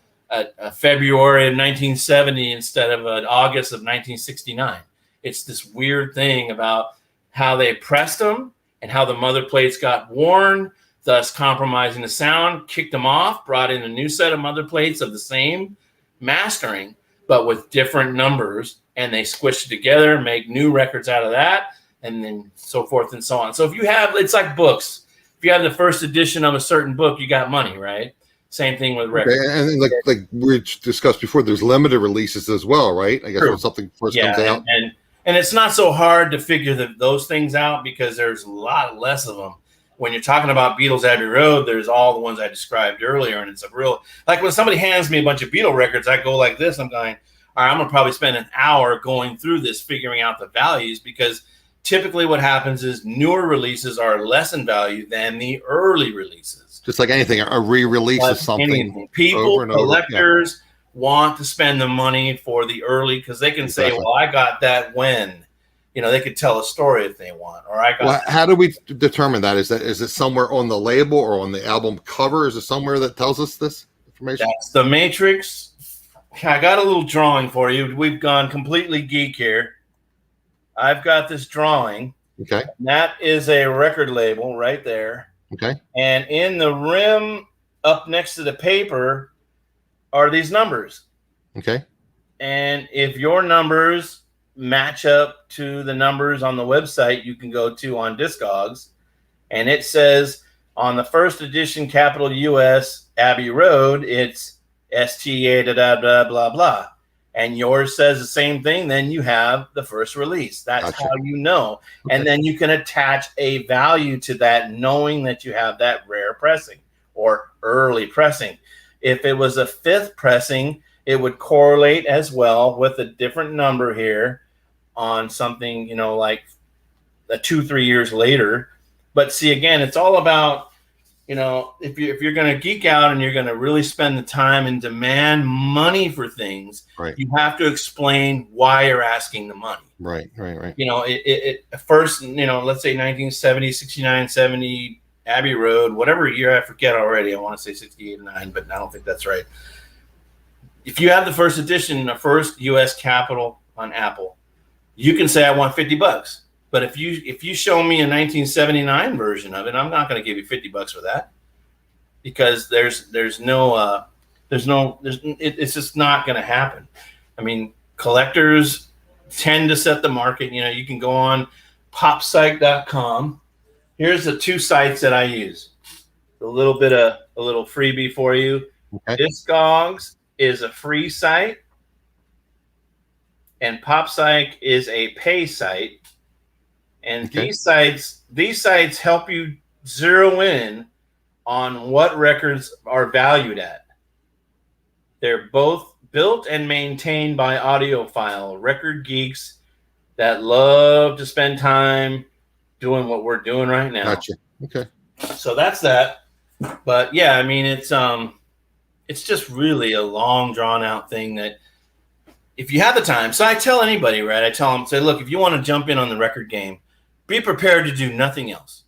February of 1970 instead of an August of 1969. It's this weird thing about how they pressed them and how the mother plates got worn, thus compromising the sound, kicked them off, brought in a new set of mother plates of the same mastering, but with different numbers, and they squish it together, make new records out of that, and then so forth and so on. So if you have, it's like books. If you have the first edition of a certain book, you got money, right? Same thing with records. Okay. And like we discussed before, there's limited releases as well, right? I guess when something first comes out. And it's not so hard to figure those things out because there's a lot less of them. When you're talking about Beatles Abbey Road, there's all the ones I described earlier, and it's a real, like when somebody hands me a bunch of Beatle records, I go like this, I'm going, all right, I'm going to probably spend an hour going through this, figuring out the values, because typically what happens is newer releases are less in value than the early releases. Just like anything, a re-release of something. People, collectors want to spend the money for the early because they can say, well, I got that when. They could tell a story if they want. Or I got. Well, how do we determine that? Is it somewhere on the label or on the album cover? Is it somewhere that tells us this information? That's the matrix. I got a little drawing for you. We've gone completely geek here. I've got this drawing. Okay. That is a record label right there. Okay. And in the rim up next to the paper are these numbers. Okay. And if your numbers match up to the numbers on the website you can go to on Discogs, and it says on the first edition capital US Abbey Road, it's STA da blah blah blah, and yours says the same thing, then you have the first release. That's gotcha. How you know. Okay. And then you can attach a value to that, knowing that you have that rare pressing or early pressing. If it was a fifth pressing, it would correlate as well with a different number here on something, like 2-3 years later. But see, again, it's all about, if you're going to geek out and you're going to really spend the time and demand money for things, right, you have to explain why you're asking the money. Right. It first, let's say 1970, 69, 70, Abbey Road, whatever year, I forget already. I want to say 68 or 9, but I don't think that's right. If you have the first edition, the first US capital on Apple, you can say I want $50. But if you show me a 1979 version of it, I'm not going to give you $50 for that, because it's just not going to happen. I mean, collectors tend to set the market. You can go on popsite.com. Here's the two sites that I use. A little freebie for you. Okay. Discogs is a free site, and PopPsych is a pay site. And okay, these sites help you zero in on what records are valued at. They're both built and maintained by audiophile record geeks that love to spend time doing what we're doing right now. Gotcha. Okay. So that's that. But yeah, I mean, it's just really a long, drawn out thing that if you have the time. So I tell anybody, right? I tell them, say, look, if you want to jump in on the record game, be prepared to do nothing else.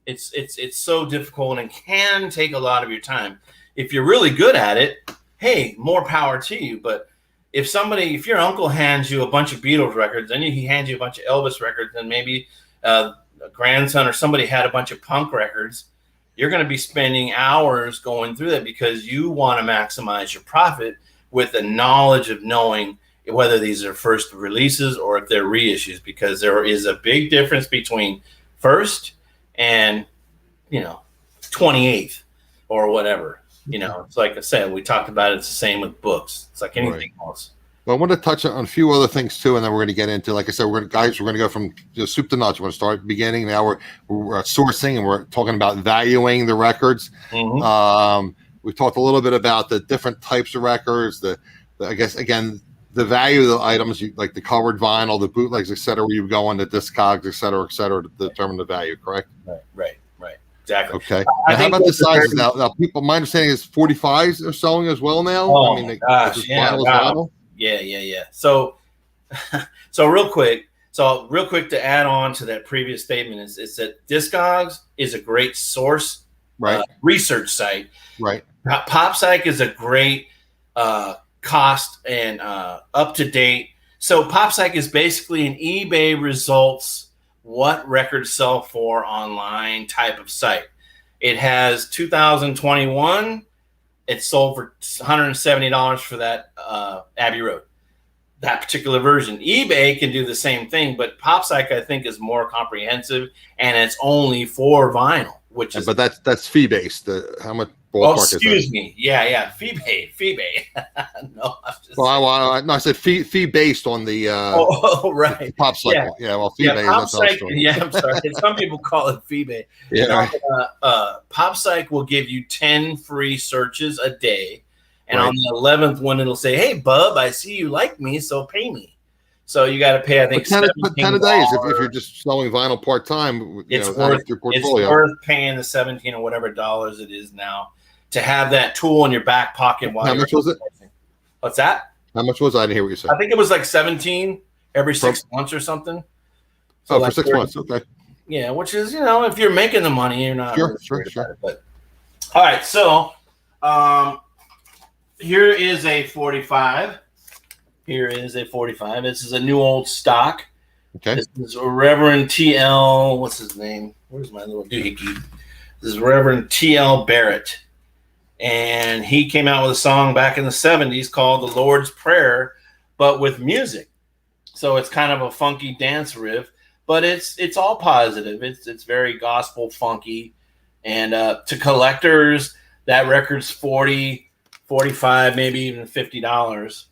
It's so difficult and can take a lot of your time. If you're really good at it, hey, more power to you. But if your uncle hands you a bunch of Beatles records, then he hands you a bunch of Elvis records, and maybe a grandson or somebody had a bunch of punk records, you're going to be spending hours going through that because you want to maximize your profit with the knowledge of knowing whether these are first releases or if they're reissues, because there is a big difference between first and 28th or whatever. It's like I said, we talked about it. It's the same with books. It's like anything else. Well, I want to touch on a few other things too, and then we're going to get into, like I said, we're going to go from soup to nuts. We're going to start at the beginning. Now we're sourcing, and we're talking about valuing the records. Mm-hmm. We've talked a little bit about the different types of records. I guess again, the value of the items, like the covered vinyl, the bootlegs, et cetera, where you go into Discogs, et cetera, to determine the value. Correct? Right. Exactly. Okay. Now, how about the sizes? Now, people, my understanding is 45s are selling as well now. Oh, gosh, yeah. Wow. Yeah. So real quick to add on to that previous statement is that Discogs is a great source, right? Research site, right? PopPsych is a great cost and up to date. So PopPsych is basically an eBay results what records sell for online type of site. It has 2021. It sold for $170 for that Abbey Road, that particular version. eBay can do the same thing, but PopPsych I think is more comprehensive, and it's only for vinyl, which is. But that's fee based. How much? Oh, excuse me. Yeah. Fee based. No, I'm just. Well, no, I said fee based on the. Right. PopPsych. Yeah. Well, fee based. I'm sorry. Some people call it fee based. Yeah. PopPsych will give you 10 free searches a day, and on the 11th one, it'll say, "Hey, bub, I see you like me, so pay me." So you got to pay, I think, 10 a day if you're just selling vinyl part time. It's worth paying the 17 or whatever dollars it is now to have that tool in your back pocket. How much was it? What's that? How much was it? I didn't hear what you said. I think it was like 17 every 6 months or something. So for 6 months, okay. Yeah, which is if you're making the money, you're not sure. It, but all right, so here is a 45. This is a new old stock. Okay. This is Reverend TL. What's his name? Where's my little doohickey? This is Reverend TL Barrett. And he came out with a song back in the 70s called The Lord's Prayer, but with music. So it's kind of a funky dance riff, but it's all positive. It's very gospel funky. And to collectors, that record's $40, $45, maybe even $50.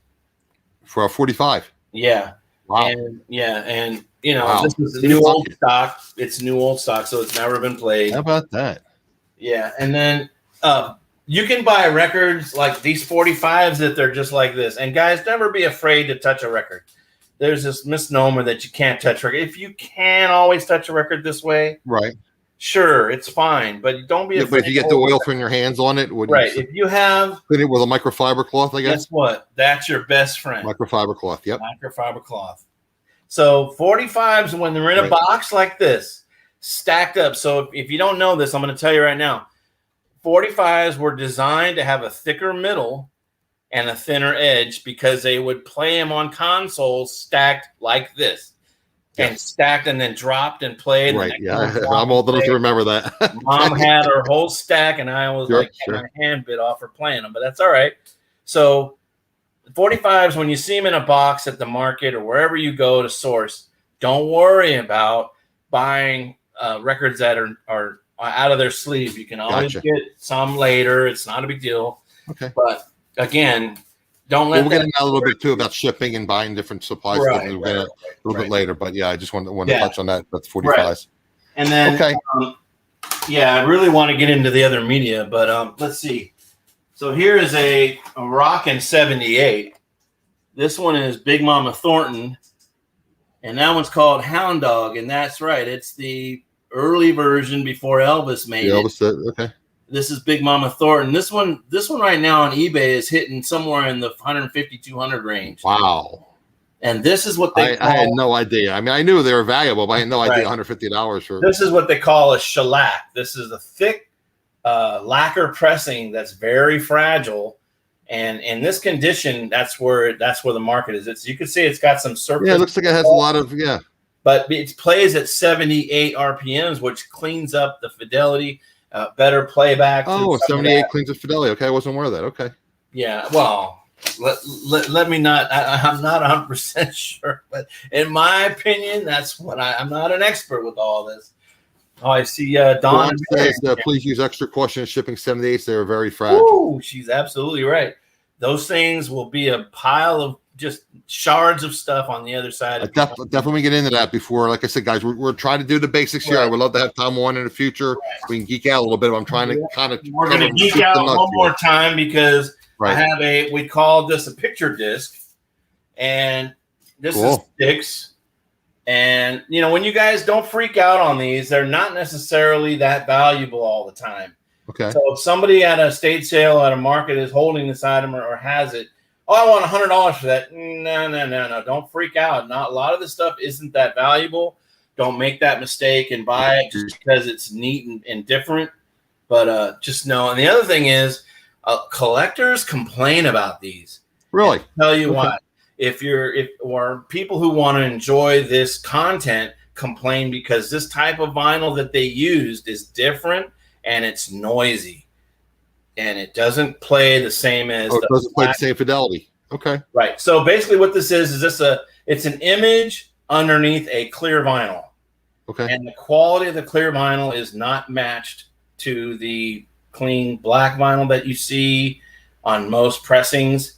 For a 45. Yeah. Wow. And this is a new old stock. It's new old stock, so it's never been played. How about that? Yeah. And then you can buy records like these 45s that they're just like this. And guys, never be afraid to touch a record. There's this misnomer that you can't touch a record. If you can always touch a record this way, right? Sure, it's fine, but don't be afraid. But if you get the oil from your hands on it, if you have clean it with a microfiber cloth, I guess. Guess what? That's your best friend. Microfiber cloth. Yep. Microfiber cloth. So 45s, when they're in a box like this, stacked up. So if you don't know this, I'm going to tell you right now. 45s were designed to have a thicker middle and a thinner edge because they would play them on consoles stacked like this. And stacked and then dropped and played. Right, yeah. I'm old enough to remember that. Mom had her whole stack, and I was had my hand bit off her playing them, but that's all right. So 45s, when you see them in a box at the market or wherever you go to source, don't worry about buying records that are out of their sleeve. You can always get some later. It's not a big deal. Okay. But again, don't let we'll get into a little bit too about shipping and buying different supplies a little bit later. But yeah, I just wanted to touch on that. That's 45s. And then Yeah, I really want to get into the other media, but let's see. So here is a Rockin' 78. This one is Big Mama Thornton, and that one's called Hound Dog, and that's right. It's the early version before Elvis made it. Okay. This is Big Mama Thornton. This one right now on eBay is hitting somewhere in the 150, 200 range. Wow. And this is what they I had no idea. I mean, I knew they were valuable, but I had no idea $150 for. This is what they call a shellac. This is a thick lacquer pressing that's very fragile. And in this condition, that's where the market is. You can see it's got some surface. Yeah, it looks like it has a lot of But it plays at 78 RPMs, which cleans up the fidelity, better playback. Oh, 78 cleans up fidelity. Okay, I wasn't aware of that. Okay. Yeah, well, let me not. I'm not 100% sure, but in my opinion, that's what I'm not an expert with all this. Oh, I see. Dawn says, please use extra caution in shipping 78s. They are very fragile. Ooh, she's absolutely right. Those things will be a pile of just shards of stuff on the other side. Definitely get into that before. Like I said, guys, we're trying to do the basics here. I would love to have Tom on in the future. We can geek out a little bit. But I'm trying to kind of. We're going to geek out one more time because I have we call this a picture disc, and this is sticks. And, when you guys don't freak out on these, they're not necessarily that valuable all the time. Okay. So if somebody at a estate sale at a market is holding this item or has it, I want $100 for that. No. Don't freak out. Not a lot of this stuff isn't that valuable. Don't make that mistake and buy it just because it's neat and different. But just know. And the other thing is collectors complain about these. Really? I'll tell you why. Or people who want to enjoy this content complain because this type of vinyl that they used is different and it's noisy and it doesn't play the same as it doesn't play the same fidelity. Okay. Right. So basically what this is it's an image underneath a clear vinyl. Okay. And the quality of the clear vinyl is not matched to the clean black vinyl that you see on most pressings.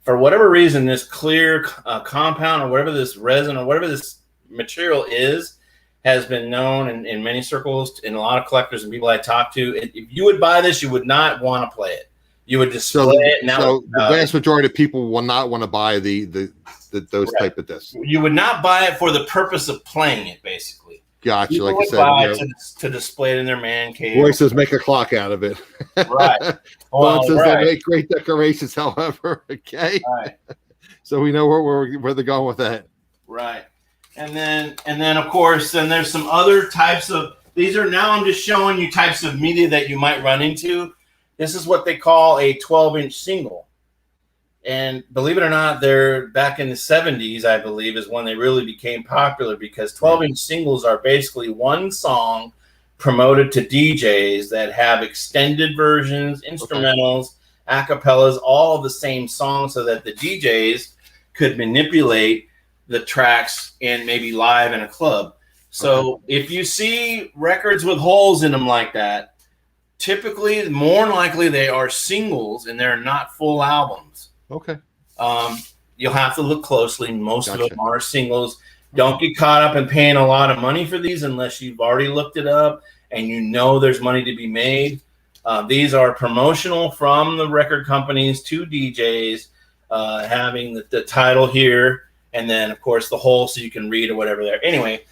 For whatever reason, this clear compound or whatever this resin or whatever this material is has been known in many circles, in a lot of collectors and people I talk to. If you would buy this, you would not want to play it. You would display it. Now, so the vast majority of people will not want to buy those type of discs. You would not buy it for the purpose of playing it, basically. Gotcha. People like would you said, buy it to display it in their man cave. Roy says make a clock out of it. Right. Bob says they make great decorations, however. Okay. Right. So we know where they're going with that. Right. And then of course, then there's some other types of these are now I'm just showing you types of media that you might run into. This is what they call a 12-inch single. And believe it or not, they're back in the 70s, I believe, is when they really became popular because 12-inch singles are basically one song promoted to DJs that have extended versions, instrumentals, acapellas, all of the same song so that the DJs could manipulate the tracks and maybe live in a club. So if you see records with holes in them like that, typically, more than likely, they are singles and they're not full albums. Okay. You'll have to look closely. Most of them are singles. Don't get caught up in paying a lot of money for these unless you've already looked it up and you know there's money to be made. These are promotional from the record companies to DJs, having the title here and then, of course, the hole so you can read or whatever there. Anyway,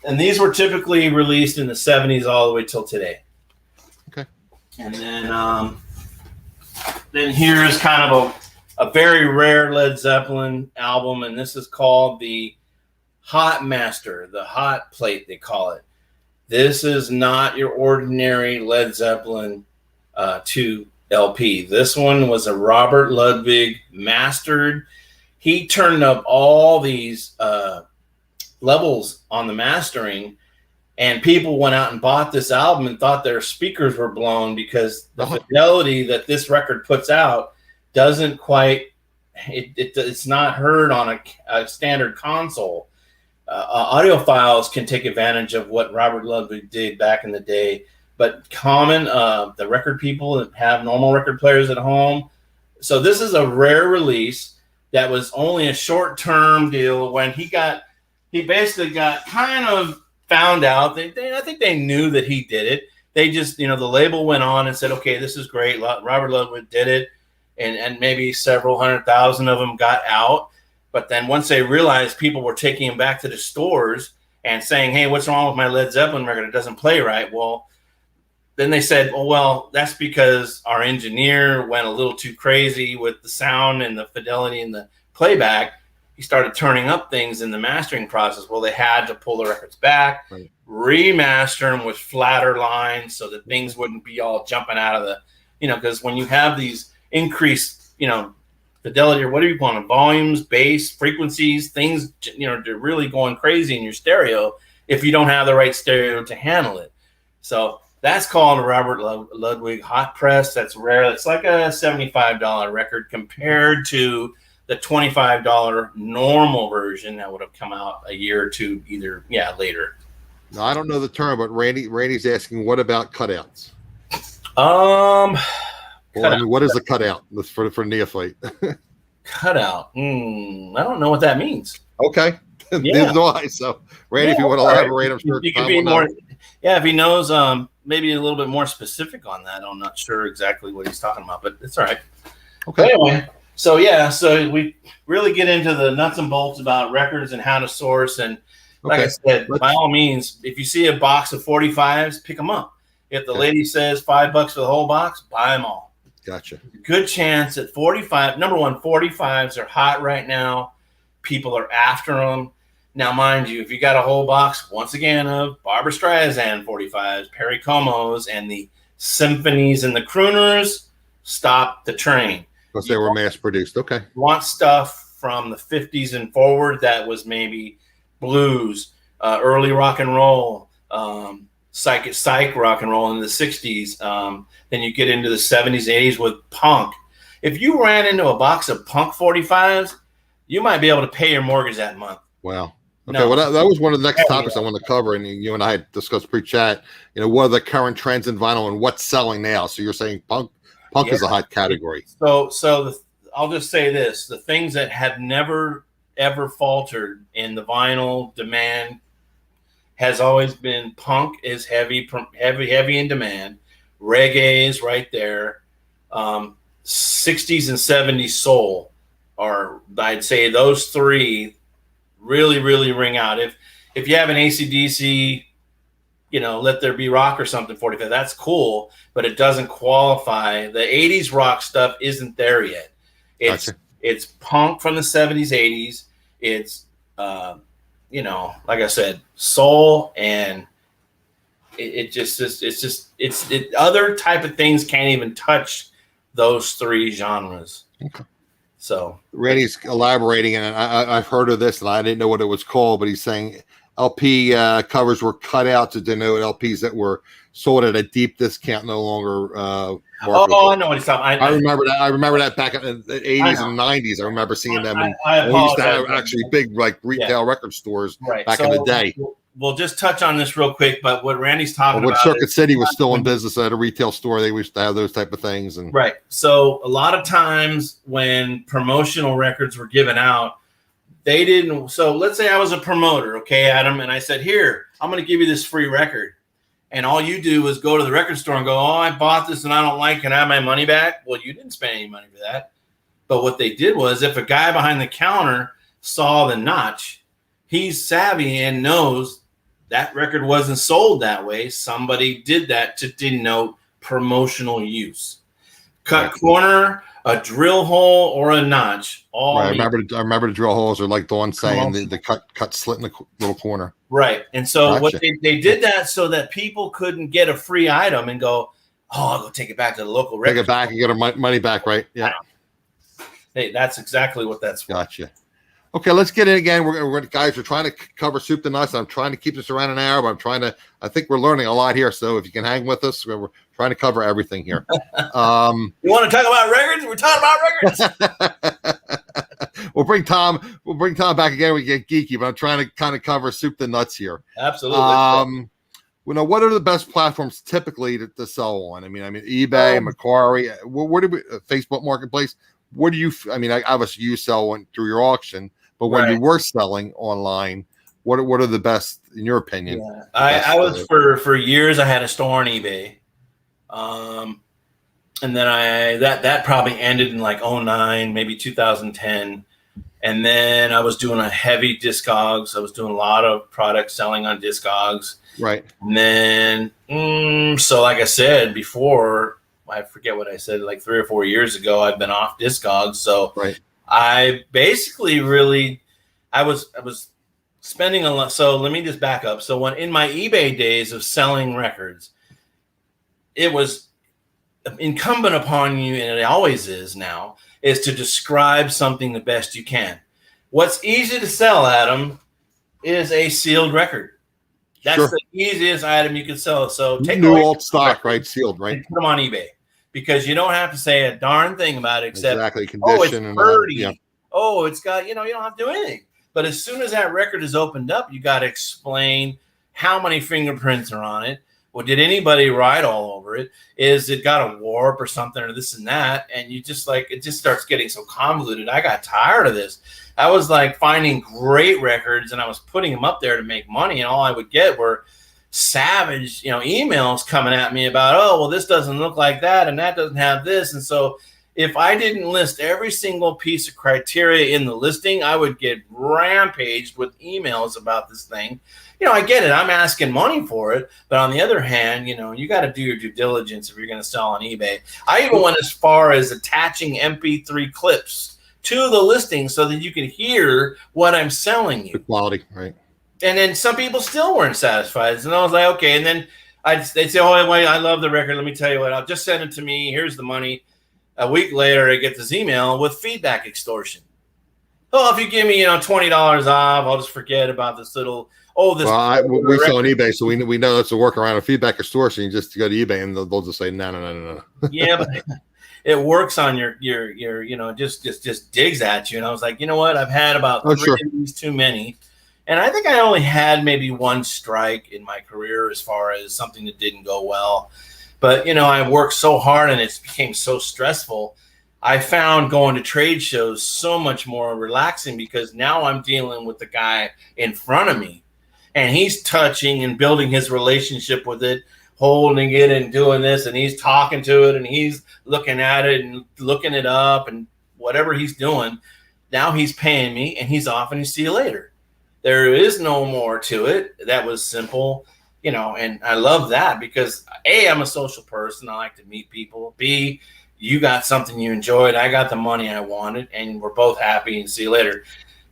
and these were typically released in the 70s all the way till today. Okay. And then here's kind of a very rare Led Zeppelin album, and this is called the Hot Master, the Hot Plate, they call it. This is not your ordinary Led Zeppelin 2 LP. This one was a Robert Ludwig mastered. He turned up all these levels on the mastering, and people went out and bought this album and thought their speakers were blown because the fidelity that this record puts out doesn't quite it's not heard on a standard console. Audiophiles can take advantage of what Robert Ludwig did back in the day, but the record people that have normal record players at home. So this is a rare release that was only a short-term deal. When he basically got kind of found out. I think they knew that he did it. They just, the label went on and said, okay, this is great. Robert Ludwig did it. And maybe several 100,000 of them got out. But then once they realized people were taking them back to the stores and saying, hey, what's wrong with my Led Zeppelin record? It doesn't play right. Well, then they said, well, that's because our engineer went a little too crazy with the sound and the fidelity and the playback. He started turning up things in the mastering process. Well, they had to pull the records back, right, remaster them with flatter lines so that things wouldn't be all jumping out of the, because when you have these increased, fidelity, or whatever you want, volumes, bass, frequencies, things, they're really going crazy in your stereo if you don't have the right stereo to handle it. So that's called a Robert Ludwig hot press. That's rare. It's like a $75 record compared to the $25 normal version that would have come out a year or two later. Now, I don't know the term, but Randy's asking, what about cutouts? Well, what is a cutout for neophyte? Cutout. I don't know what that means. Okay. Neither do I. So, Randy, if you want to elaborate, I'm sure you can be more. Yeah, if he knows, maybe a little bit more specific on that. I'm not sure exactly what he's talking about, but it's all right. Okay. But anyway, so we really get into the nuts and bolts about records and how to source. And like I said, by all means, if you see a box of 45s, pick them up. If the lady says $5 for the whole box, buy them all. Gotcha. Good chance at 45. Number one, 45s are hot right now. People are after them. Now, mind you, if you got a whole box, once again, of Barbra Streisand 45s, Perry Comos, and the symphonies and the crooners, stop the train. Because they were mass produced. Okay. Want stuff from the 50s and forward that was maybe blues, early rock and roll, psych rock and roll in the 60s. Then you get into the 70s, 80s with punk. If you ran into a box of punk 45s, you might be able to pay your mortgage that month. Wow. Okay, well, that was one of the next topics I wanted to cover, and you and I had discussed pre-chat. What are the current trends in vinyl and what's selling now? So you're saying punk is a hot category. So I'll just say this: the things that have never ever faltered in the vinyl demand has always been punk is heavy in demand. Reggae is right there. 60s and 70s soul are, I'd say, those three really, really ring out. If you have an AC/DC, Let There Be Rock or something 45, that's cool, but it doesn't qualify. The 80s rock stuff isn't there yet. It's punk from the 70s, 80s. It's like I said, soul, and other type of things can't even touch those three genres. Okay. So Randy's elaborating, and I've heard of this, and I didn't know what it was called, but he's saying LP covers were cut out to denote LPs that were sold at a deep discount, no longer. I know what he's talking about. I remember that. I remember that back in the 80s and 90s. I remember seeing them. We used to have actually big retail record stores back in the day. We'll just touch on this real quick, but what Randy's talking about. When Circuit City was still in business at a retail store, they used to have those type of things. And right. So a lot of times when promotional records were given out, they didn't. So let's say I was a promoter, okay, Adam, and I said, here, I'm going to give you this free record. And all you do is go to the record store and go, oh, I bought this and I don't like it. Can I have my money back? Well, you didn't spend any money for that. But what they did was, if a guy behind the counter saw the notch, he's savvy and knows that record wasn't sold that way. Somebody did that to denote promotional use. Cut corner, a drill hole, or a notch. I remember the drill holes are like Dawn saying, the cut slit in the little corner. Right. And so what they did that so that people couldn't get a free item and go, oh, I'll go take it back to the local record. Take it back and get our money back, right? Yeah. Hey, that's exactly what that's for. Gotcha. Okay, let's get in again. We're trying to cover soup to nuts. I'm trying to keep this around an hour, but I think we're learning a lot here. So if you can hang with us, we're trying to cover everything here. You want to talk about records? We're talking about records. We'll bring Tom back again. We get geeky, but I'm trying to kind of cover soup to nuts here. Absolutely. What are the best platforms typically to sell on? I mean, eBay, Macquarie, where do we, Facebook Marketplace? Where do you? Obviously you sell through your auction, but when you were selling online, What are the best in your opinion? Yeah. I was for years. I had a store on eBay, and then that probably ended in like 09, maybe 2010. And then I was doing a heavy Discogs. I was doing a lot of product selling on Discogs. Right. And then, so like I said before, I forget what I said, like 3 or 4 years ago, I've been off Discogs. So right. I basically I was spending a lot. So let me just back up. So when in my eBay days of selling records, it was incumbent upon you, and it always is now, is to describe something the best you can. What's easy to sell, Adam, is a sealed record. That's the easiest item you can sell. So take new old stock, right? Sealed, right? Put them on eBay, because you don't have to say a darn thing about it except condition. Oh, it's pretty. Oh, it's got, you don't have to do anything. But as soon as that record is opened up, you got to explain how many fingerprints are on it. Well, did anybody write all over it? Is it got a warp or something or this and that? And you just it just starts getting so convoluted. I got tired of this. I was like finding great records and I was putting them up there to make money. And all I would get were savage, emails coming at me about, oh, well, this doesn't look like that. And that doesn't have this. And so if I didn't list every single piece of criteria in the listing, I would get rampaged with emails about this thing. I get it. I'm asking money for it. But on the other hand, you got to do your due diligence if you're going to sell on eBay. I even went as far as attaching MP3 clips to the listing so that you can hear what I'm selling you. The quality, right. And then some people still weren't satisfied. And I was like, okay. And then they'd say, oh, wait, I love the record. Let me tell you what. I'll just send it to me. Here's the money. A week later, I get this email with feedback extortion. Oh, if you give me, $20 off, I'll just forget about this little. Oh, this. Well, we sell on eBay, so we know that's a workaround of feedback extortion. You just go to eBay and they'll just say no. Yeah, but it works on your just digs at you. And I was like, you know what? I've had about 3 of these too many, and I think I only had maybe one strike in my career as far as something that didn't go well. But I worked so hard and it became so stressful. I found going to trade shows so much more relaxing because now I'm dealing with the guy in front of me. And he's touching and building his relationship with it, holding it and doing this. And he's talking to it and he's looking at it and looking it up and whatever he's doing. Now he's paying me and he's off and you see you later. There is no more to it. That was simple, and I love that because A, I'm a social person. I like to meet people. B, you got something you enjoyed. I got the money I wanted and we're both happy and see you later.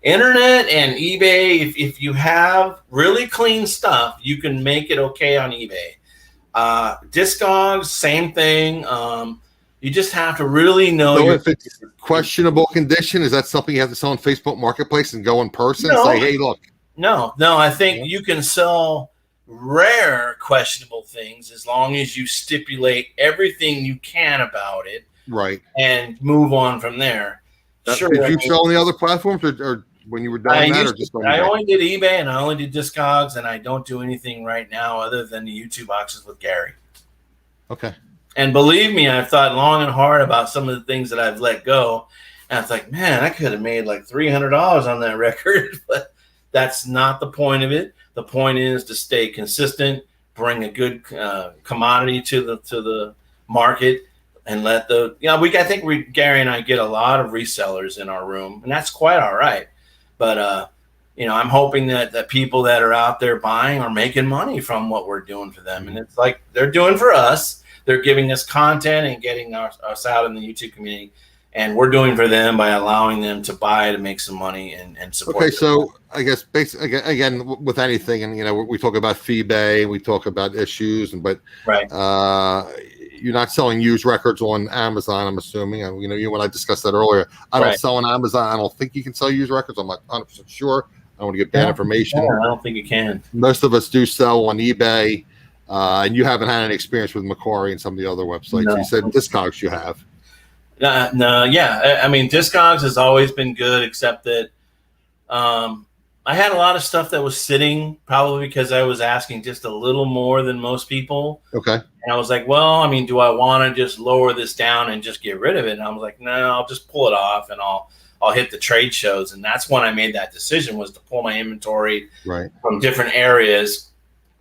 Internet and eBay, if you have really clean stuff, you can make it okay on eBay. Discogs, same thing. You just have to really know. So if it's questionable condition, is that something you have to sell on Facebook Marketplace and go in person and say, hey, look? No, I think you can sell rare questionable things as long as you stipulate everything you can about it. Right. And move on from there. Sure. Did you sell on the other platforms or when you were doing that? I only did eBay and I only did Discogs, and I don't do anything right now other than the YouTube boxes with Gary. Okay. And believe me, I've thought long and hard about some of the things that I've let go. And it's like, man, I could have made like $300 on that record, but that's not the point of it. The point is to stay consistent, bring a good commodity to the market, and let I think Gary and I get a lot of resellers in our room, and that's quite all right. But I'm hoping that the people that are out there buying are making money from what we're doing for them, and it's like they're doing for us. They're giving us content and getting us out in the YouTube community, and we're doing for them by allowing them to buy to make some money and support. Okay, so I guess basically again with anything, and we talk about eBay, we talk about issues, but right. You're not selling used records on Amazon, I'm assuming. When I discussed that earlier, I don't sell on Amazon. I don't think you can sell used records. I'm not 100% sure. I don't want to get bad information. Yeah, I don't think you can. Most of us do sell on eBay, and you haven't had any experience with Macquarie and some of the other websites. No. You said Discogs you have. No, yeah. I mean, Discogs has always been good, except that I had a lot of stuff that was sitting, probably because I was asking just a little more than most people. Okay. And I was like, well, do I want to just lower this down and just get rid of it? And I was like, no, I'll just pull it off and I'll I'll hit the trade shows. And that's when I made that decision, was to pull my inventory right from different areas,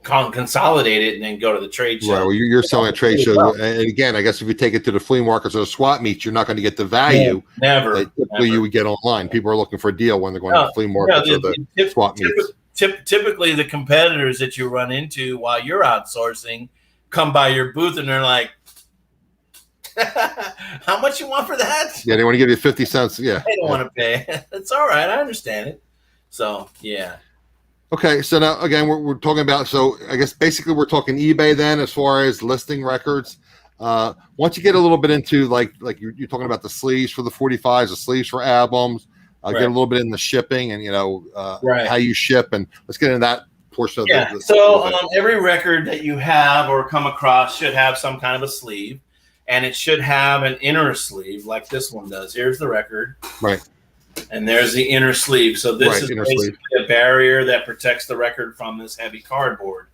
consolidate it, and then go to the trade show. Right. Well, you're selling at trade shows, and again, I guess if you take it to the flea markets or the swap meets, you're not going to get the value that typically you would get online. People are looking for a deal when they're going to the flea markets or the swap meets. Typically, the competitors that you run into while you're outsourcing come by your booth and they're like, "How much you want for that?" Yeah, they want to give you 50 cents. Yeah, they don't want to pay. It's all right. I understand it. So yeah. Okay, so now again we're talking about, so I guess basically we're talking eBay then as far as listing records. Once you get a little bit into like you're talking about the sleeves for the 45s, the sleeves for albums, get a little bit in the shipping and how you ship, and let's get into that portion of the so every record that you have or come across should have some kind of a sleeve, and it should have an inner sleeve like this one does. Here's the record. Right. And there's the inner sleeve. So this is basically a barrier that protects the record from this heavy cardboard.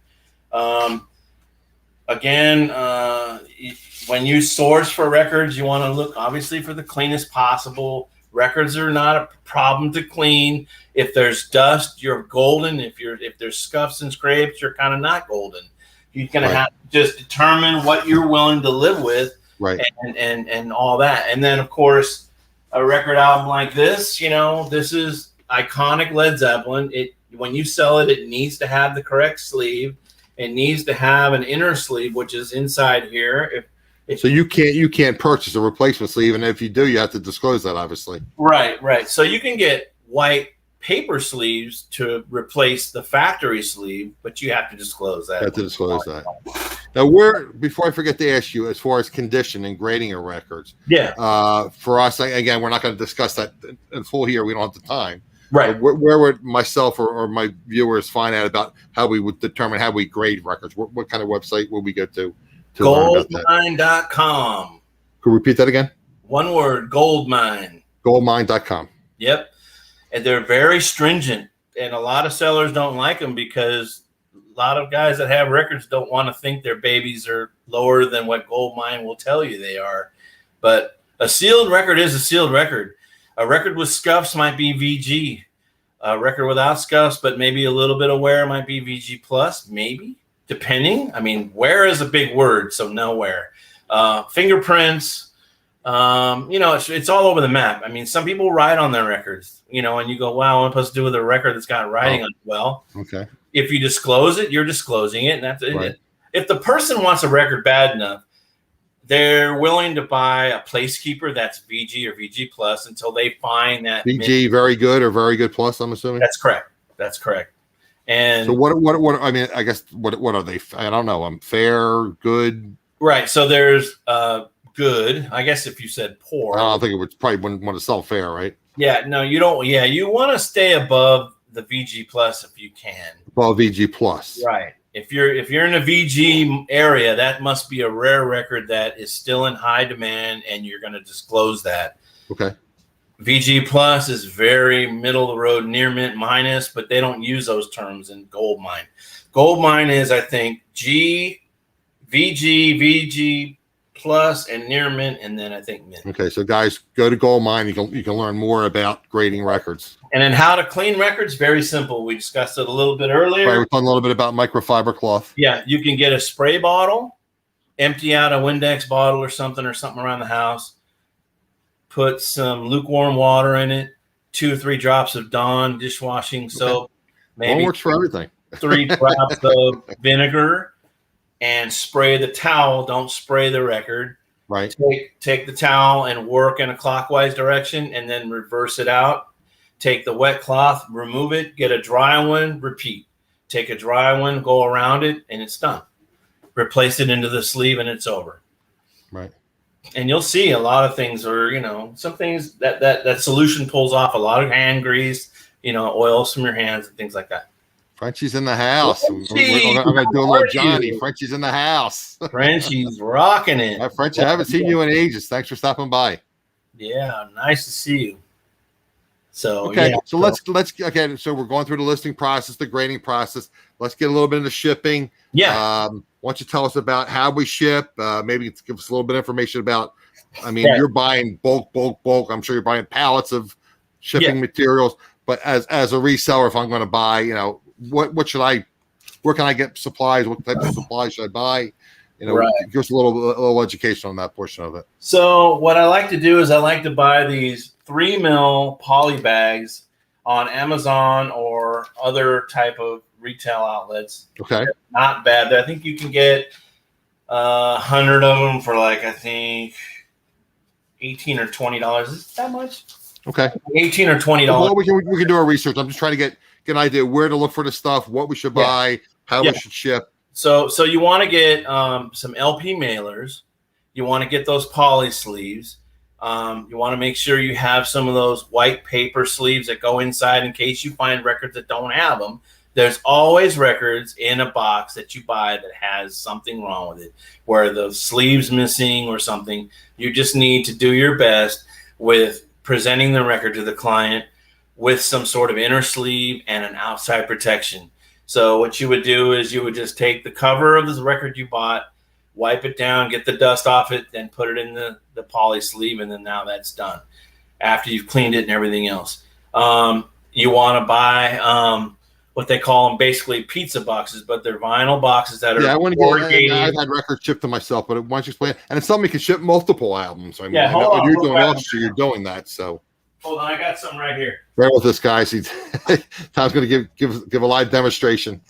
Again, when you source for records, you want to look obviously for the cleanest possible. Records are not a problem to clean. If there's dust, you're golden. If there's scuffs and scrapes, you're kind of not golden. You're gonna have to just determine what you're willing to live with, and all that. And then of course, a record album like this, this is iconic Led Zeppelin. When you sell it, it needs to have the correct sleeve. It needs to have an inner sleeve, which is inside here. So you can't purchase a replacement sleeve, and if you do, you have to disclose that, obviously. Right. So you can get white paper sleeves to replace the factory sleeve, but you have to disclose that. Now, before I forget to ask you, as far as condition and grading of records, for us, again, we're not going to discuss that in full here. We don't have the time. Right. Where would myself or my viewers find out about how we would determine how we grade records? What kind of website would we go to Goldmine.com. Can you repeat that again? One word, Goldmine. Goldmine.com. Yep. And they're very stringent, and a lot of sellers don't like them because a lot of guys that have records don't want to think their babies are lower than what Goldmine will tell you they are. But a sealed record is a sealed record. A record with scuffs might be VG. A record without scuffs, but maybe a little bit of wear, might be VG plus, maybe, depending. I mean, wear is a big word, so no wear. Fingerprints, it's all over the map. I mean, some people write on their records, and you go, wow, what am I supposed to do with a record that's got writing on it? Well, okay. If you disclose it, you're disclosing it, and that's it. If the person wants a record bad enough, they're willing to buy a placekeeper that's VG or VG plus until they find that VG very good or very good plus, I'm assuming. That's correct. And so what I mean, I guess what are they? I don't know. Fair, good. Right. So there's good. I guess if you said poor, I don't think it would probably wouldn't want to sell fair, right? Yeah. No, you don't. Yeah, you want to stay above the VG plus if you can. Above VG plus. Right. If you're in a VG area, that must be a rare record that is still in high demand, and you're going to disclose that. Okay. VG plus is very middle of the road, near mint minus, but they don't use those terms in Goldmine. Goldmine is, I think, VG, VG plus, and near mint, and then I think mint. Okay, so guys, go to Goldmine. You can learn more about grading records. And then how to clean records, very simple. We discussed it a little bit earlier. Right, we talked a little bit about microfiber cloth. Yeah, you can get a spray bottle, empty out a Windex bottle or something around the house, put some lukewarm water in it, 2 or 3 drops of Dawn dishwashing soap, maybe one works for everything. 3 drops of vinegar, and spray the towel. Don't spray the record. Right. Take the towel and work in a clockwise direction, and then reverse it out. Take the wet cloth, remove it, get a dry one, repeat. Take a dry one, go around it, and it's done. Replace it into the sleeve, and it's over. Right. And you'll see a lot of things are, some things that solution pulls off a lot of hand grease, oils from your hands and things like that. Frenchie's in the house. I'm going to do a little Johnny. Frenchie's in the house. Frenchie's rocking it. Frenchie, I haven't seen you in ages. Thanks for stopping by. Yeah, nice to see you. So okay, yeah, so let's so we're going through the listing process, the grading process. Let's get a little bit into shipping. Yeah. Why don't you tell us about how we ship? Maybe give us a little bit of information about. I mean, you're buying bulk. I'm sure you're buying pallets of shipping materials. But as a reseller, if I'm going to buy, you know, what should I? Where can I get supplies? What type of supplies should I buy? You know, give us a little education on that portion of it. So what I like to do is I like to buy these 3 mil poly bags on Amazon or other type of retail outlets. Okay. They're not bad. I think you can get 100 of them for like, I think $18 or $20. Is that much? Okay. $18 or $20. Well, we can do our research. I'm just trying to get an idea where to look for the stuff, what we should buy, how we should ship. So you want to get some LP mailers. You want to get those poly sleeves. You want to make sure you have some of those white paper sleeves that go inside in case you find records that don't have them. There's always records in a box that you buy that has something wrong with it, where the sleeve's missing or something. You just need to do your best with presenting the record to the client with some sort of inner sleeve and an outside protection. So what you would do is you would just take the cover of this record you bought, wipe it down, get the dust off it, then put it in the poly sleeve, and then now that's done after you've cleaned it and everything else. You want to buy what they call them basically pizza boxes, but they're vinyl boxes that are I want to get. I've had records shipped to myself, but why don't you explain it? And it's something you can ship multiple albums. I mean, Yeah, hold on, you're doing auction, you're doing that. So hold on, I got some right here. Bear with this, guys. Tom's going to give a live demonstration.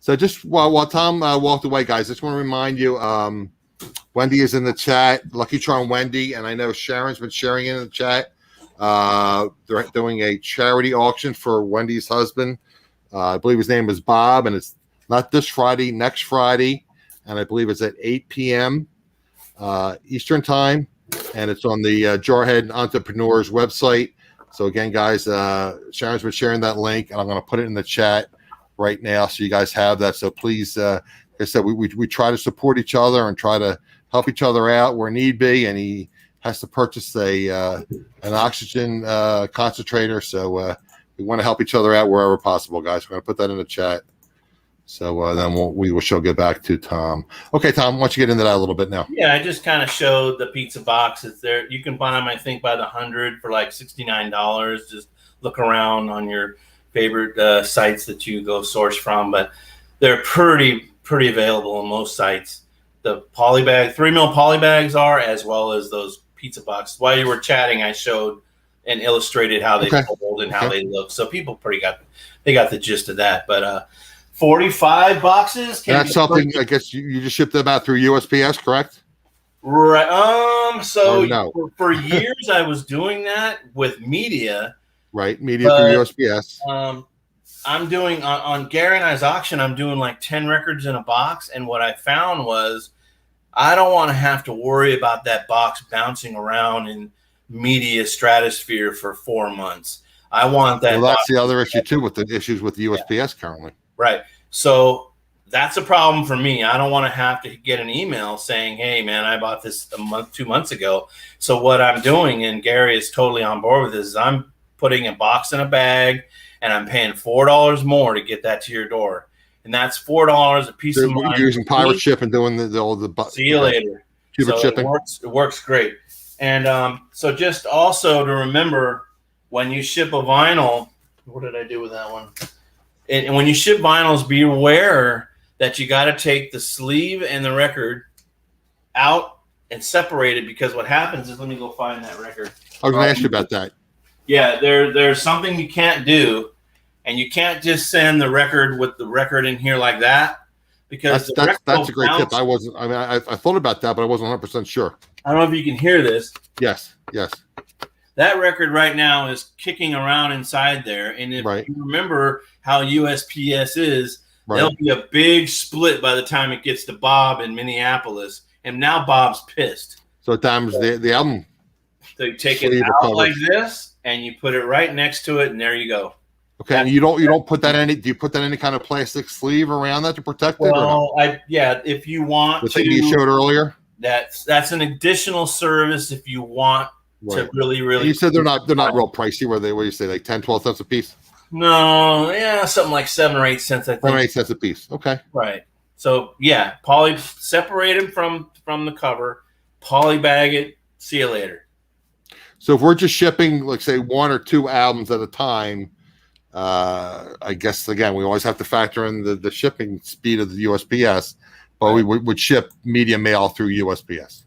So just while Tom walked away, guys, I just want to remind you, Wendy is in the chat. Lucky Charm Wendy, and I know Sharon's been sharing in the chat. They're doing a charity auction for Wendy's husband. I believe his name is Bob, and it's not this Friday, next Friday, and I believe it's at 8 p.m. Eastern time, and it's on the Jarhead Entrepreneurs website. So again, guys, Sharon's been sharing that link, and I'm going to put it in the chat right now so you guys have that. So please, like I said, we try to support each other and try to help each other out where need be, and he has to purchase an oxygen concentrator. So we want to help each other out wherever possible, guys. We're going to put that in the chat. So then we shall get back to Tom. Okay, Tom, why don't you get into that a little bit now? Yeah, I just kind of showed the pizza boxes there. You can buy them, I think, by the 100 for like $69. Just look around on your favorite sites that you go source from, but they're pretty available on most sites. The poly bag, 3 mil poly bags are, as well as those pizza boxes. While you were chatting, I showed and illustrated how they fold and how they look. So people got the gist of that. But 45 boxes. That's something I guess you just shipped them out through USPS, correct? Right. So for years I was doing that with media. Right, media through USPS. I'm doing on Gary and I's auction. I'm doing like 10 records in a box, and what I found was I don't want to have to worry about that box bouncing around in media stratosphere for 4 months. I want that. Well, that's the other issue too with the issues with the USPS currently. Right. So that's a problem for me. I don't want to have to get an email saying, "Hey, man, I bought this 2 months ago." So what I'm doing, and Gary is totally on board with this, is I'm putting a box in a bag, and I'm paying $4 more to get that to your door. And that's $4 a piece of mind. You're using pirate ship and doing the see you later. Cubic shipping. It works great. And so just also to remember, when you ship a vinyl, what did I do with that one? And when you ship vinyls, be aware that you got to take the sleeve and the record out and separate it, because what happens is, let me go find that record. I was going to ask you about that. Yeah, there's something you can't do, and you can't just send the record with the record in here like that, because that's a great tip. I thought about that, but I wasn't 100% sure. I don't know if you can hear this. Yes. That record right now is kicking around inside there, and if you remember how USPS is, there'll be a big split by the time it gets to Bob in Minneapolis, and now Bob's pissed. So it damages the album. So you take it out like this, and you put it right next to it, and there you go. Okay, and you don't put that do you put that any kind of plastic sleeve around that to protect it? Well, if you want the thing you showed earlier. That's an additional service if you want to really. And you said they're not real pricey. What do you say, like 10, 12 cents a piece? No, something like 7 or 8 cents. I think 7 or 8 cents a piece. Okay, right. So separate them from the cover, poly bag it. See you later. So if we're just shipping, like say 1 or 2 albums at a time, I guess again we always have to factor in the shipping speed of the USPS, but we would ship media mail through USPS.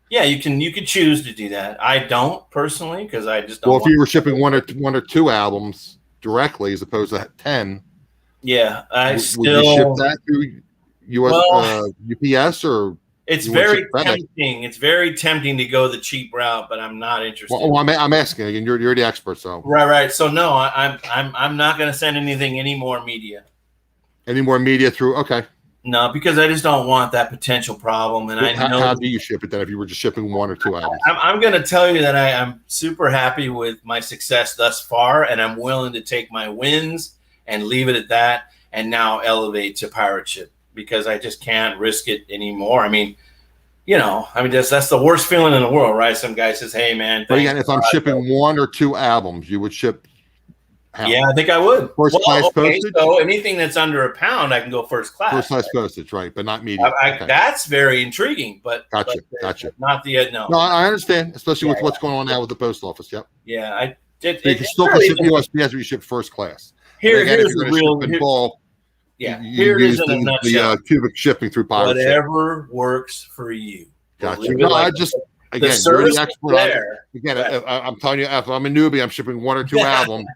Yeah, you could choose to do that. I don't personally because I just don't. Well, if you were shipping one or two albums directly as opposed to 10, yeah, would you ship that through UPS or? It's very tempting. It's very tempting to go the cheap route, but I'm not interested. Well, I'm asking again. You're the expert, so right. So no, I'm not going to send any more media. Any more media through? Okay. No, because I just don't want that potential problem. And how do you ship it then? If you were just shipping 1 or 2 albums, I'm going to tell you that I'm super happy with my success thus far, and I'm willing to take my wins and leave it at that, and now elevate to pirate ship because I just can't risk it anymore. I mean, that's the worst feeling in the world, right? Some guy says, "Hey, man." But again, if I'm shipping 1 or 2 albums, you would ship. Yeah, I think I would. First class postage. So anything that's under £1, I can go first class. First class postage, right? But not media. Okay. That's very intriguing. But gotcha. Not the no. No, I understand, especially with what's going on now with the post office. Yep. Yeah, you can still ship USPS if you ship first class. Here's the real. Here's the cubic shipping through pirate whatever works for you. Gotcha. No, I just again, you're the expert there. Again, I'm telling you, if I'm a newbie, I'm shipping 1 or 2 albums.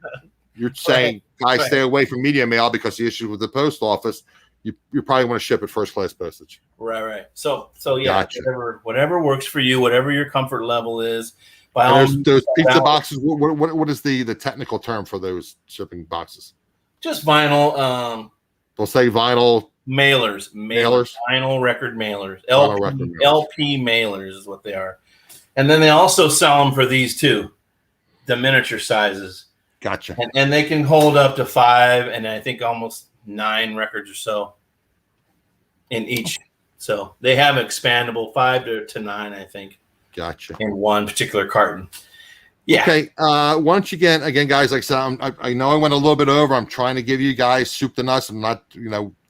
You're saying, guys, stay away from media mail because the issue with the post office, you probably want to ship it first class postage. Right. So yeah, gotcha. whatever works for you, whatever your comfort level is. Those pizza boxes. What is the technical term for those shipping boxes? Just vinyl. They'll say vinyl mailers, vinyl record mailers, LP mailers is what they are, and then they also sell them for these too, the miniature sizes. Gotcha. And they can hold up to 5 and I think almost 9 records or so in each. So they have expandable 5 to 9, I think. Gotcha. In one particular carton. Yeah. Okay. Once again, guys, like I said, I know I went a little bit over. I'm trying to give you guys soup to nuts. I'm not,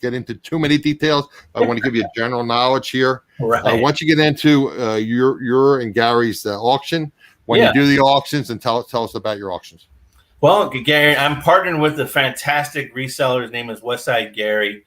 get into too many details. I want to give you general knowledge here. Right. Once you get into your and Gary's auction, when you do the auctions, and tell us about your auctions. Well, Gary, I'm partnering with a fantastic reseller. His name is Westside Gary.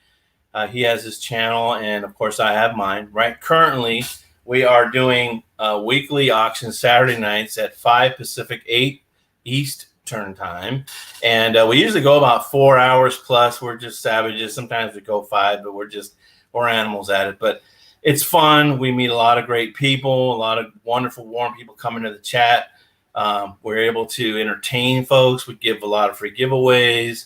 He has his channel, and of course, I have mine. Right. Currently, we are doing weekly auctions Saturday nights at 5 Pacific, 8 East turn time, and we usually go about 4 hours plus. We're just savages. Sometimes we go 5, but we're animals at it. But it's fun. We meet a lot of great people, a lot of wonderful, warm people coming to the chat. We're able to entertain folks. We give a lot of free giveaways.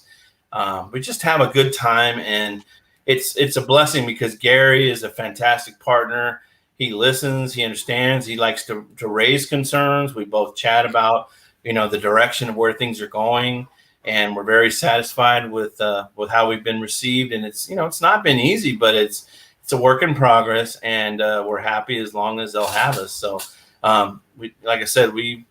We just have a good time, and it's a blessing because Gary is a fantastic partner. He listens, he understands, he likes to raise concerns. We both chat about, the direction of where things are going, and we're very satisfied with how we've been received. And it's not been easy, but it's a work in progress, and we're happy as long as they'll have us. So. Like I said, we've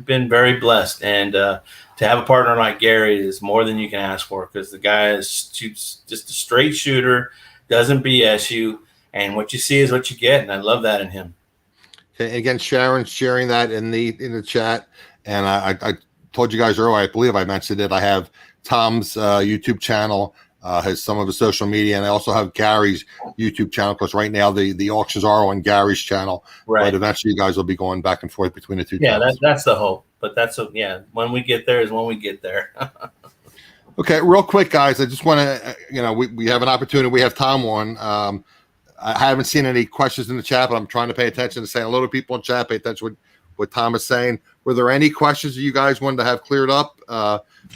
been very blessed, and to have a partner like Gary is more than you can ask for, because the guy shoots just a straight shooter, doesn't BS you, and what you see is what you get, and I love that in him. Okay, again, Sharon's sharing that in the chat, and I told you guys earlier, I believe I mentioned it. I have Tom's YouTube channel. Has some of his social media, and I also have Gary's YouTube channel, because right now the auctions are on Gary's channel, right? But eventually you guys will be going back and forth between the two. Yeah, that's the hope. But when we get there is when we get there. Okay, real quick, guys. I just want to, we have an opportunity. We have Tom on. I haven't seen any questions in the chat, but I'm trying to pay attention to saying hello to people in chat. Pay attention to what Tom is saying. Were there any questions that you guys wanted to have cleared up?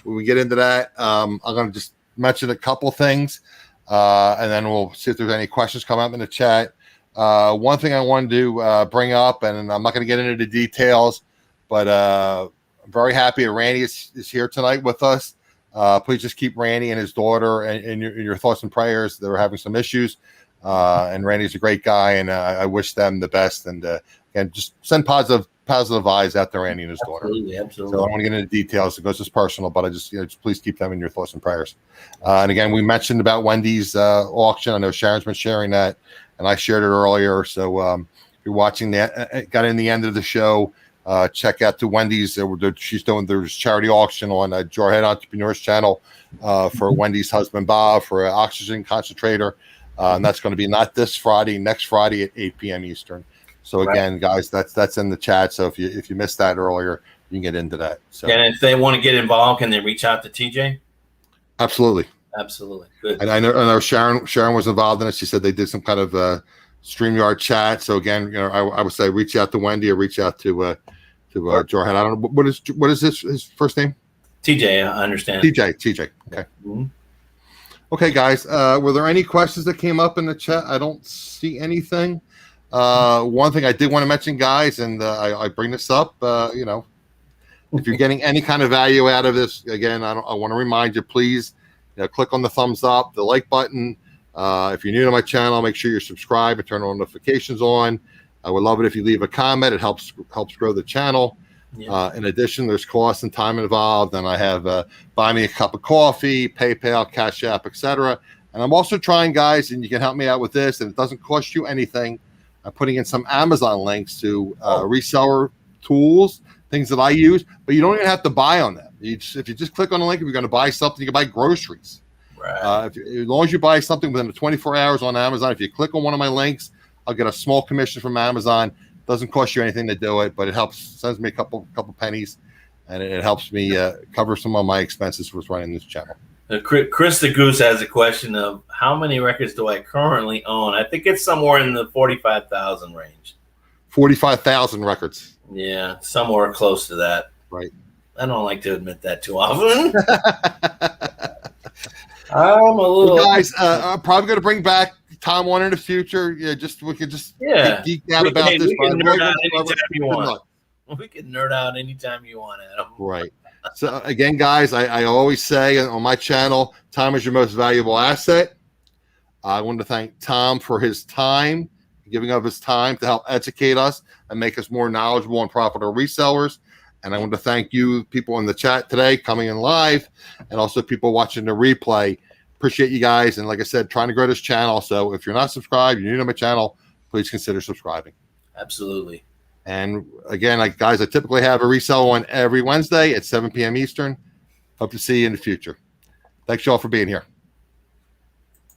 When we get into that, I'm going to just mention a couple things, and then we'll see if there's any questions come up in the chat. One thing I wanted to bring up, and I'm not going to get into the details, but I'm very happy that Randy is here tonight with us. Please just keep Randy and his daughter in your thoughts and prayers. They're having some issues, and Randy's a great guy, and I wish them the best. And just send positive vibes out to Randy and his daughter. Absolutely. So I don't want to get into details because it's personal, but I just please keep them in your thoughts and prayers. And again, we mentioned about Wendy's auction. I know Sharon's been sharing that, and I shared it earlier. So if you're watching that, got in the end of the show, check out the Wendy's. She's doing there's charity auction on Jarhead Entrepreneurs channel for Wendy's husband Bob for an oxygen concentrator. And that's going to be not this Friday, next Friday at 8 p.m. Eastern. So again, guys, that's in the chat. So if you missed that earlier, you can get into that. So and if they want to get involved, can they reach out to TJ? Absolutely. Good. And I know Sharon was involved in it. She said they did some kind of StreamYard chat. So again, I would say reach out to Wendy or reach out to Jarhead. I don't know what is his first name? TJ, I understand. TJ. Okay. Mm-hmm. Okay, guys. Were there any questions that came up in the chat? I don't see anything. One thing I did want to mention, guys, and I bring this up. If you're getting any kind of value out of this, again, I want to remind you, please, click on the thumbs up, the like button. If you're new to my channel, make sure you're subscribed and turn on notifications on. I would love it if you leave a comment. It helps grow the channel. Yeah. In addition, there's cost and time involved, and I have buy me a cup of coffee, PayPal, Cash App, etc. And I'm also trying, guys, and you can help me out with this, and it doesn't cost you anything. I'm putting in some Amazon links to reseller tools, things that I use, but you don't even have to buy on them. If you just click on the link, if you're going to buy something, you can buy groceries. Right. As long as you buy something within 24 hours on Amazon, if you click on one of my links, I'll get a small commission from Amazon. Doesn't cost you anything to do it, but it helps, sends me a couple pennies, and it helps me cover some of my expenses with running this channel. Chris the Goose has a question of how many records do I currently own? I think it's somewhere in the 45,000 range. 45,000 records. Yeah, somewhere close to that. Right. I don't like to admit that too often. I'm a little. Well, guys, I'm probably going to bring back Tom on in the future. Yeah, we could geek out about this. We can nerd out anytime you want. We can nerd out anytime you want, Adam. Right. So again, guys, I always say on my channel, time is your most valuable asset. I want to thank Tom for his time, giving up his time to help educate us and make us more knowledgeable and profitable resellers. And I want to thank you, people in the chat today, coming in live, and also people watching the replay. Appreciate you guys. And like I said, trying to grow this channel. So if you're not subscribed, you're new to my channel, please consider subscribing. Absolutely. And again, guys, I typically have a resell one every Wednesday at 7 p.m. Eastern. Hope to see you in the future. Thanks, y'all, for being here.